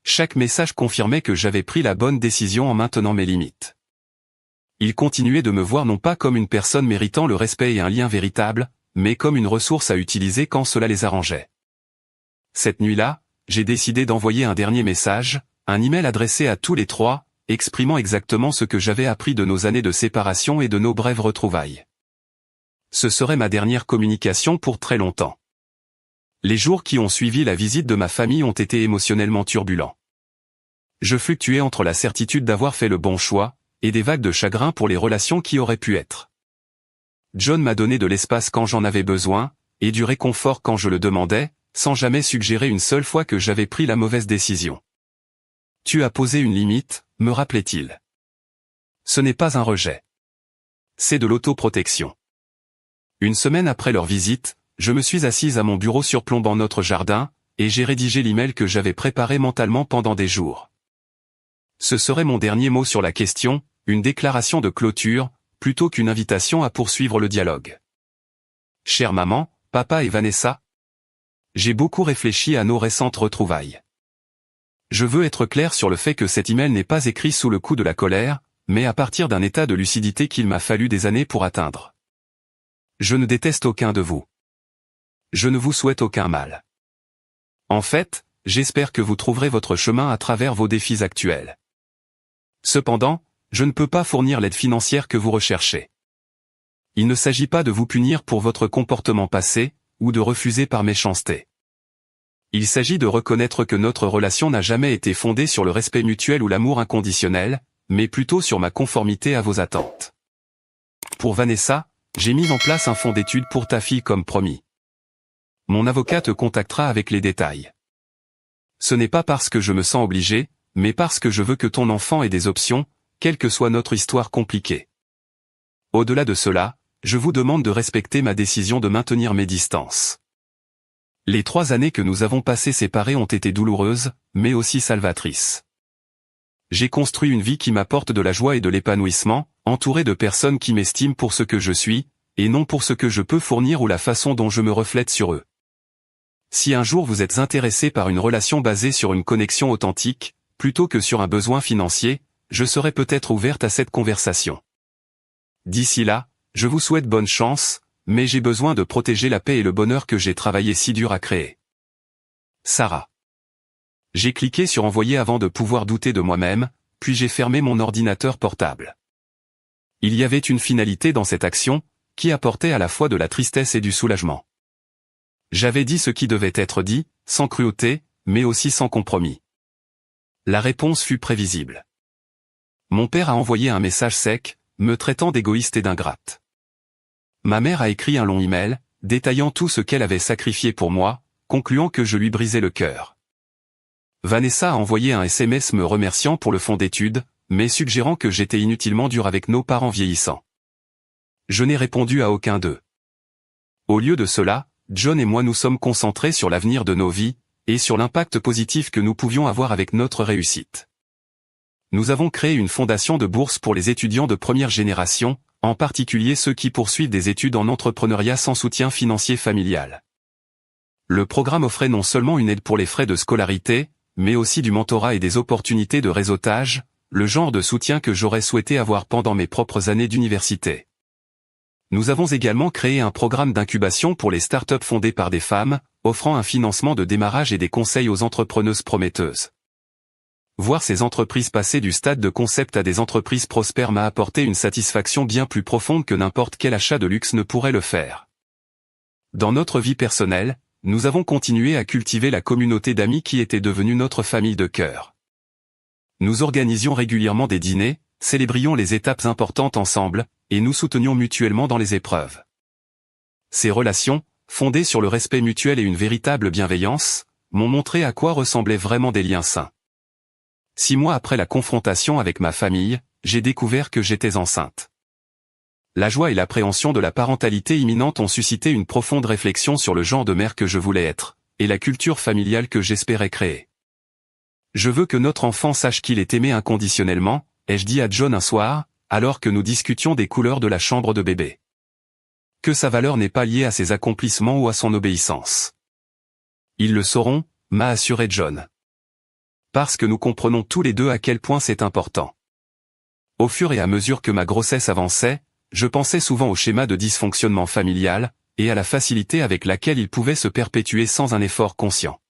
Chaque message confirmait que j'avais pris la bonne décision en maintenant mes limites. Ils continuaient de me voir non pas comme une personne méritant le respect et un lien véritable, mais comme une ressource à utiliser quand cela les arrangeait. Cette nuit-là, j'ai décidé d'envoyer un dernier message, un email adressé à tous les trois, exprimant exactement ce que j'avais appris de nos années de séparation et de nos brèves retrouvailles. Ce serait ma dernière communication pour très longtemps. Les jours qui ont suivi la visite de ma famille ont été émotionnellement turbulents. Je fluctuais entre la certitude d'avoir fait le bon choix, et des vagues de chagrin pour les relations qui auraient pu être. John m'a donné de l'espace quand j'en avais besoin, et du réconfort quand je le demandais, sans jamais suggérer une seule fois que j'avais pris la mauvaise décision. Tu as posé une limite, me rappelait-il. Ce n'est pas un rejet. C'est de l'autoprotection. Une semaine après leur visite, je me suis assise à mon bureau surplombant notre jardin, et j'ai rédigé l'email que j'avais préparé mentalement pendant des jours. Ce serait mon dernier mot sur la question, une déclaration de clôture, plutôt qu'une invitation à poursuivre le dialogue. Chère maman, papa et Vanessa, j'ai beaucoup réfléchi à nos récentes retrouvailles. Je veux être clair sur le fait que cet email n'est pas écrit sous le coup de la colère, mais à partir d'un état de lucidité qu'il m'a fallu des années pour atteindre. Je ne déteste aucun de vous. Je ne vous souhaite aucun mal. En fait, j'espère que vous trouverez votre chemin à travers vos défis actuels. Cependant, je ne peux pas fournir l'aide financière que vous recherchez. Il ne s'agit pas de vous punir pour votre comportement passé, ou de refuser par méchanceté. Il s'agit de reconnaître que notre relation n'a jamais été fondée sur le respect mutuel ou l'amour inconditionnel, mais plutôt sur ma conformité à vos attentes. Pour Vanessa, j'ai mis en place un fonds d'études pour ta fille comme promis. Mon avocat te contactera avec les détails. Ce n'est pas parce que je me sens obligé, mais parce que je veux que ton enfant ait des options, quelle que soit notre histoire compliquée. Au-delà de cela, je vous demande de respecter ma décision de maintenir mes distances. Les 3 années que nous avons passées séparées ont été douloureuses, mais aussi salvatrices. J'ai construit une vie qui m'apporte de la joie et de l'épanouissement, entouré de personnes qui m'estiment pour ce que je suis, et non pour ce que je peux fournir ou la façon dont je me reflète sur eux. Si un jour vous êtes intéressé par une relation basée sur une connexion authentique, plutôt que sur un besoin financier, je serai peut-être ouverte à cette conversation. D'ici là, je vous souhaite bonne chance, mais j'ai besoin de protéger la paix et le bonheur que j'ai travaillé si dur à créer. Sarah. J'ai cliqué sur envoyer avant de pouvoir douter de moi-même, puis j'ai fermé mon ordinateur portable. Il y avait une finalité dans cette action, qui apportait à la fois de la tristesse et du soulagement. J'avais dit ce qui devait être dit, sans cruauté, mais aussi sans compromis. La réponse fut prévisible. Mon père a envoyé un message sec, me traitant d'égoïste et d'ingrate. Ma mère a écrit un long email, détaillant tout ce qu'elle avait sacrifié pour moi, concluant que je lui brisais le cœur. Vanessa a envoyé un SMS me remerciant pour le fonds d'études, mais suggérant que j'étais inutilement dur avec nos parents vieillissants. Je n'ai répondu à aucun d'eux. Au lieu de cela, John et moi nous sommes concentrés sur l'avenir de nos vies, et sur l'impact positif que nous pouvions avoir avec notre réussite. Nous avons créé une fondation de bourse pour les étudiants de première génération, en particulier ceux qui poursuivent des études en entrepreneuriat sans soutien financier familial. Le programme offrait non seulement une aide pour les frais de scolarité, mais aussi du mentorat et des opportunités de réseautage, le genre de soutien que j'aurais souhaité avoir pendant mes propres années d'université. Nous avons également créé un programme d'incubation pour les startups fondées par des femmes, offrant un financement de démarrage et des conseils aux entrepreneuses prometteuses. Voir ces entreprises passer du stade de concept à des entreprises prospères m'a apporté une satisfaction bien plus profonde que n'importe quel achat de luxe ne pourrait le faire. Dans notre vie personnelle, nous avons continué à cultiver la communauté d'amis qui était devenue notre famille de cœur. Nous organisions régulièrement des dîners, célébrions les étapes importantes ensemble, et nous soutenions mutuellement dans les épreuves. Ces relations, fondées sur le respect mutuel et une véritable bienveillance, m'ont montré à quoi ressemblaient vraiment des liens sains. 6 mois après la confrontation avec ma famille, j'ai découvert que j'étais enceinte. La joie et l'appréhension de la parentalité imminente ont suscité une profonde réflexion sur le genre de mère que je voulais être, et la culture familiale que j'espérais créer. Je veux que notre enfant sache qu'il est aimé inconditionnellement, ai-je dit à John un soir, alors que nous discutions des couleurs de la chambre de bébé. Que sa valeur n'est pas liée à ses accomplissements ou à son obéissance. Ils le sauront, m'a assuré John. Parce que nous comprenons tous les deux à quel point c'est important. Au fur et à mesure que ma grossesse avançait, je pensais souvent au schéma de dysfonctionnement familial, et à la facilité avec laquelle il pouvait se perpétuer sans un effort conscient.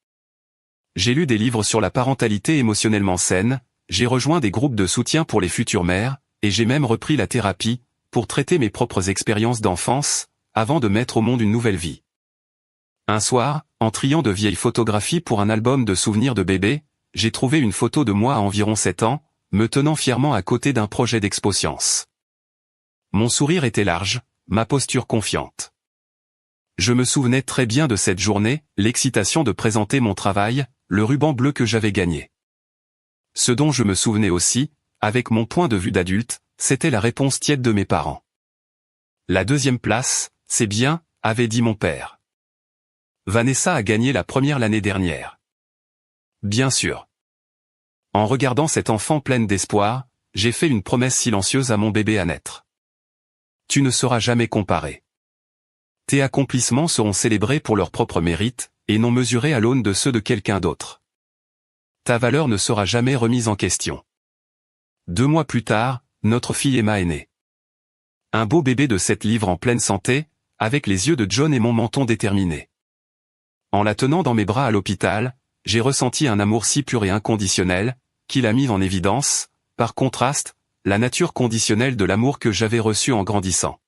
J'ai lu des livres sur la parentalité émotionnellement saine, j'ai rejoint des groupes de soutien pour les futures mères, et j'ai même repris la thérapie, pour traiter mes propres expériences d'enfance, avant de mettre au monde une nouvelle vie. Un soir, en triant de vieilles photographies pour un album de souvenirs de bébé, j'ai trouvé une photo de moi à environ 7 ans, me tenant fièrement à côté d'un projet d'expo science. Mon sourire était large, ma posture confiante. Je me souvenais très bien de cette journée, l'excitation de présenter mon travail, le ruban bleu que j'avais gagné. Ce dont je me souvenais aussi, avec mon point de vue d'adulte, c'était la réponse tiède de mes parents. La 2e place, c'est bien, avait dit mon père. Vanessa a gagné la première l'année dernière. Bien sûr. En regardant cette enfant pleine d'espoir, j'ai fait une promesse silencieuse à mon bébé à naître. Tu ne seras jamais comparé. Tes accomplissements seront célébrés pour leur propre mérite, et non mesurés à l'aune de ceux de quelqu'un d'autre. Ta valeur ne sera jamais remise en question. 2 mois plus tard, notre fille Emma est née. Un beau bébé de 7 livres en pleine santé, avec les yeux de John et mon menton déterminé. En la tenant dans mes bras à l'hôpital, j'ai ressenti un amour si pur et inconditionnel, qu'il a mis en évidence, par contraste, la nature conditionnelle de l'amour que j'avais reçu en grandissant.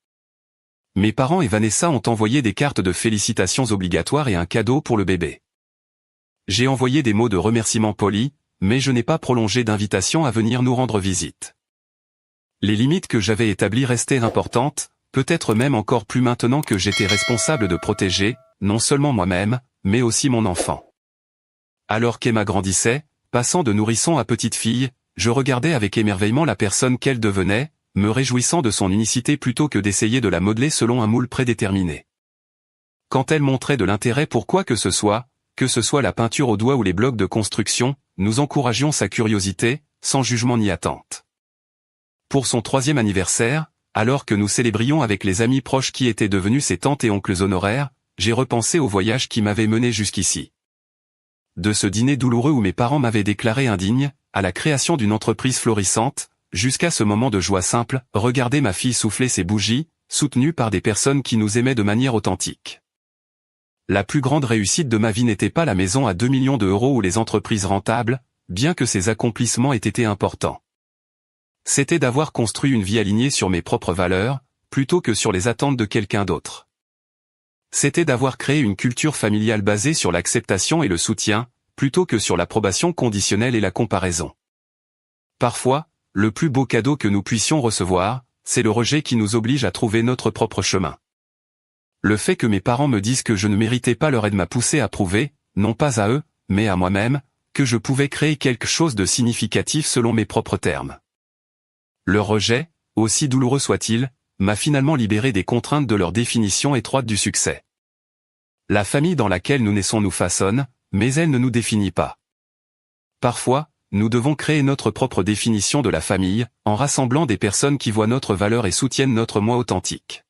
Mes parents et Vanessa ont envoyé des cartes de félicitations obligatoires et un cadeau pour le bébé. J'ai envoyé des mots de remerciement polis, mais je n'ai pas prolongé d'invitation à venir nous rendre visite. Les limites que j'avais établies restaient importantes, peut-être même encore plus maintenant que j'étais responsable de protéger, non seulement moi-même, mais aussi mon enfant. Alors qu'Emma grandissait, passant de nourrisson à petite fille, je regardais avec émerveillement la personne qu'elle devenait, me réjouissant de son unicité plutôt que d'essayer de la modeler selon un moule prédéterminé. Quand elle montrait de l'intérêt pour quoi que ce soit la peinture au doigt ou les blocs de construction, nous encouragions sa curiosité, sans jugement ni attente. Pour son 3e anniversaire, alors que nous célébrions avec les amis proches qui étaient devenus ses tantes et oncles honoraires, j'ai repensé au voyage qui m'avait mené jusqu'ici. De ce dîner douloureux où mes parents m'avaient déclaré indigne, à la création d'une entreprise florissante, jusqu'à ce moment de joie simple, regarder ma fille souffler ses bougies, soutenue par des personnes qui nous aimaient de manière authentique. La plus grande réussite de ma vie n'était pas la maison à 2 millions d'euros ou les entreprises rentables, bien que ces accomplissements aient été importants. C'était d'avoir construit une vie alignée sur mes propres valeurs, plutôt que sur les attentes de quelqu'un d'autre. C'était d'avoir créé une culture familiale basée sur l'acceptation et le soutien, plutôt que sur l'approbation conditionnelle et la comparaison. Parfois, le plus beau cadeau que nous puissions recevoir, c'est le rejet qui nous oblige à trouver notre propre chemin. Le fait que mes parents me disent que je ne méritais pas leur aide m'a poussé à prouver, non pas à eux, mais à moi-même, que je pouvais créer quelque chose de significatif selon mes propres termes. Le rejet, aussi douloureux soit-il, m'a finalement libéré des contraintes de leur définition étroite du succès. La famille dans laquelle nous naissons nous façonne, mais elle ne nous définit pas. Parfois, nous devons créer notre propre définition de la famille, en rassemblant des personnes qui voient notre valeur et soutiennent notre moi authentique.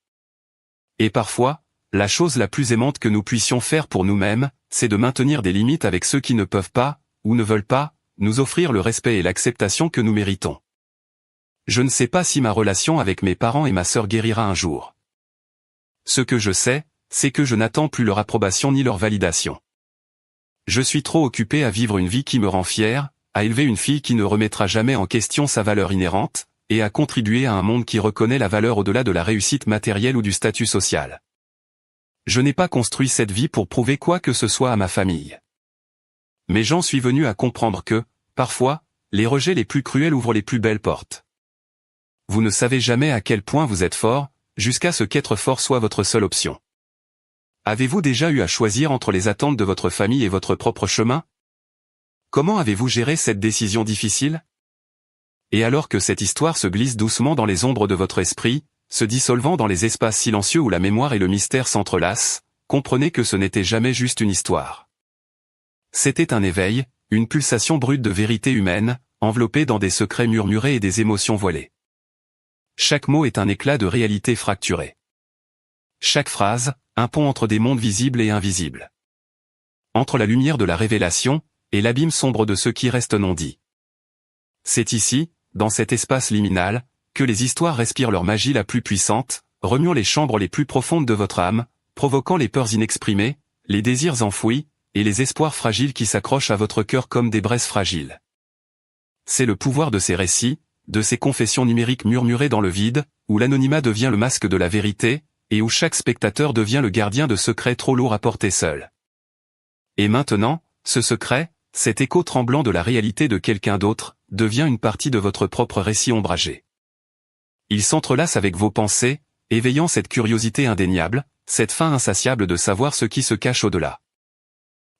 Et parfois, la chose la plus aimante que nous puissions faire pour nous-mêmes, c'est de maintenir des limites avec ceux qui ne peuvent pas, ou ne veulent pas, nous offrir le respect et l'acceptation que nous méritons. Je ne sais pas si ma relation avec mes parents et ma sœur guérira un jour. Ce que je sais, c'est que je n'attends plus leur approbation ni leur validation. Je suis trop occupé à vivre une vie qui me rend fier, à élever une fille qui ne remettra jamais en question sa valeur inhérente, et à contribuer à un monde qui reconnaît la valeur au-delà de la réussite matérielle ou du statut social. Je n'ai pas construit cette vie pour prouver quoi que ce soit à ma famille. Mais j'en suis venu à comprendre que, parfois, les rejets les plus cruels ouvrent les plus belles portes. Vous ne savez jamais à quel point vous êtes fort, jusqu'à ce qu'être fort soit votre seule option. Avez-vous déjà eu à choisir entre les attentes de votre famille et votre propre chemin? Comment avez-vous géré cette décision difficile? Et alors que cette histoire se glisse doucement dans les ombres de votre esprit, se dissolvant dans les espaces silencieux où la mémoire et le mystère s'entrelacent, comprenez que ce n'était jamais juste une histoire. C'était un éveil, une pulsation brute de vérité humaine, enveloppée dans des secrets murmurés et des émotions voilées. Chaque mot est un éclat de réalité fracturée. Chaque phrase, un pont entre des mondes visibles et invisibles. Entre la lumière de la révélation, et l'abîme sombre de ce qui reste non dit. C'est ici, dans cet espace liminal, que les histoires respirent leur magie la plus puissante, remuant les chambres les plus profondes de votre âme, provoquant les peurs inexprimées, les désirs enfouis, et les espoirs fragiles qui s'accrochent à votre cœur comme des braises fragiles. C'est le pouvoir de ces récits, de ces confessions numériques murmurées dans le vide, où l'anonymat devient le masque de la vérité, et où chaque spectateur devient le gardien de secrets trop lourds à porter seul. Et maintenant, ce secret, cet écho tremblant de la réalité de quelqu'un d'autre, devient une partie de votre propre récit ombragé. Il s'entrelace avec vos pensées, éveillant cette curiosité indéniable, cette faim insatiable de savoir ce qui se cache au-delà.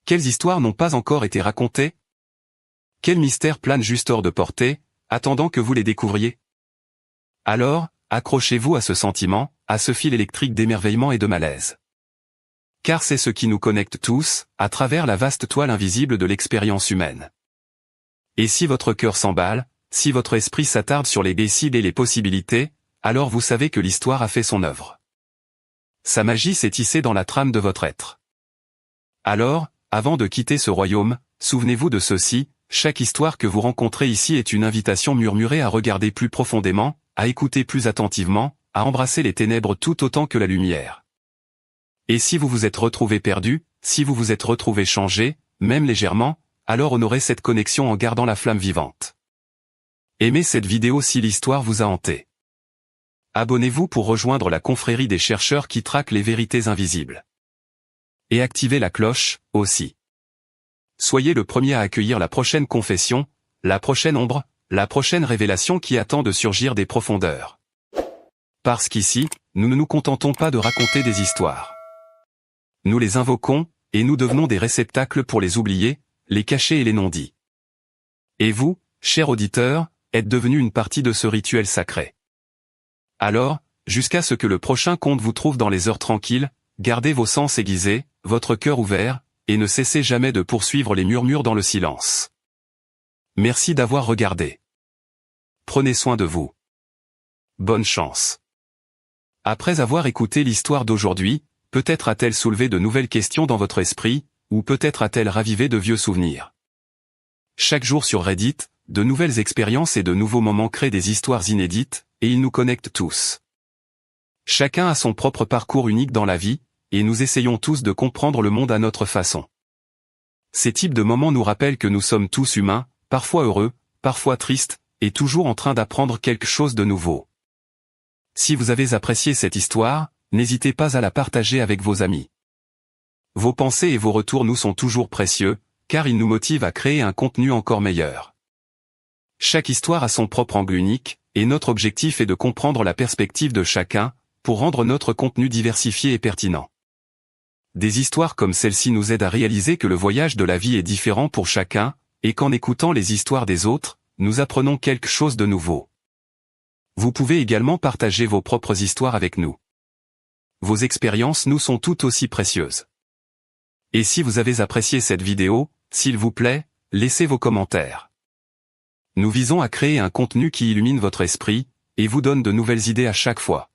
Quelles histoires n'ont pas encore été racontées? Quels mystères planent juste hors de portée, attendant que vous les découvriez? Alors, accrochez-vous à ce sentiment, à ce fil électrique d'émerveillement et de malaise. Car c'est ce qui nous connecte tous, à travers la vaste toile invisible de l'expérience humaine. Et si votre cœur s'emballe, si votre esprit s'attarde sur les décides et les possibilités, alors vous savez que l'histoire a fait son œuvre. Sa magie s'est tissée dans la trame de votre être. Alors, avant de quitter ce royaume, souvenez-vous de ceci, chaque histoire que vous rencontrez ici est une invitation murmurée à regarder plus profondément, à écouter plus attentivement, à embrasser les ténèbres tout autant que la lumière. Et si vous vous êtes retrouvé perdu, si vous vous êtes retrouvé changé, même légèrement, alors honorez cette connexion en gardant la flamme vivante. Aimez cette vidéo si l'histoire vous a hanté. Abonnez-vous pour rejoindre la confrérie des chercheurs qui traquent les vérités invisibles. Et activez la cloche, aussi. Soyez le premier à accueillir la prochaine confession, la prochaine ombre, la prochaine révélation qui attend de surgir des profondeurs. Parce qu'ici, nous ne nous contentons pas de raconter des histoires. Nous les invoquons, et nous devenons des réceptacles pour les oublier, les cacher et les non-dits. Et vous, chers auditeurs, êtes devenus une partie de ce rituel sacré. Alors, jusqu'à ce que le prochain conte vous trouve dans les heures tranquilles, gardez vos sens aiguisés, votre cœur ouvert, et ne cessez jamais de poursuivre les murmures dans le silence. Merci d'avoir regardé. Prenez soin de vous. Bonne chance. Après avoir écouté l'histoire d'aujourd'hui, peut-être a-t-elle soulevé de nouvelles questions dans votre esprit, ou peut-être a-t-elle ravivé de vieux souvenirs. Chaque jour sur Reddit, de nouvelles expériences et de nouveaux moments créent des histoires inédites, et ils nous connectent tous. Chacun a son propre parcours unique dans la vie, et nous essayons tous de comprendre le monde à notre façon. Ces types de moments nous rappellent que nous sommes tous humains, parfois heureux, parfois tristes, et toujours en train d'apprendre quelque chose de nouveau. Si vous avez apprécié cette histoire, n'hésitez pas à la partager avec vos amis. Vos pensées et vos retours nous sont toujours précieux, car ils nous motivent à créer un contenu encore meilleur. Chaque histoire a son propre angle unique, et notre objectif est de comprendre la perspective de chacun, pour rendre notre contenu diversifié et pertinent. Des histoires comme celle-ci nous aident à réaliser que le voyage de la vie est différent pour chacun, et qu'en écoutant les histoires des autres, nous apprenons quelque chose de nouveau. Vous pouvez également partager vos propres histoires avec nous. Vos expériences nous sont tout aussi précieuses. Et si vous avez apprécié cette vidéo, s'il vous plaît, laissez vos commentaires. Nous visons à créer un contenu qui illumine votre esprit, et vous donne de nouvelles idées à chaque fois.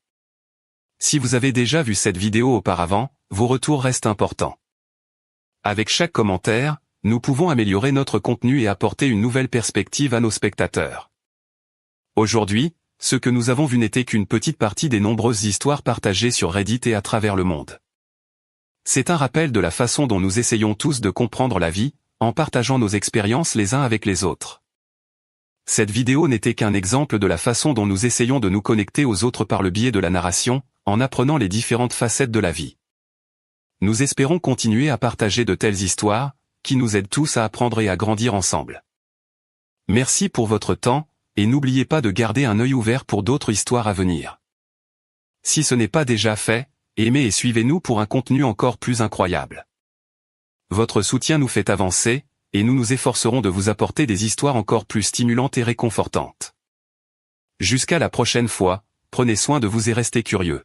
Si vous avez déjà vu cette vidéo auparavant, vos retours restent importants. Avec chaque commentaire, nous pouvons améliorer notre contenu et apporter une nouvelle perspective à nos spectateurs. Aujourd'hui, ce que nous avons vu n'était qu'une petite partie des nombreuses histoires partagées sur Reddit et à travers le monde. C'est un rappel de la façon dont nous essayons tous de comprendre la vie, en partageant nos expériences les uns avec les autres. Cette vidéo n'était qu'un exemple de la façon dont nous essayons de nous connecter aux autres par le biais de la narration, en apprenant les différentes facettes de la vie. Nous espérons continuer à partager de telles histoires, qui nous aident tous à apprendre et à grandir ensemble. Merci pour votre temps, et n'oubliez pas de garder un œil ouvert pour d'autres histoires à venir. Si ce n'est pas déjà fait, aimez et suivez-nous pour un contenu encore plus incroyable. Votre soutien nous fait avancer, et nous nous efforcerons de vous apporter des histoires encore plus stimulantes et réconfortantes. Jusqu'à la prochaine fois, prenez soin de vous et restez curieux.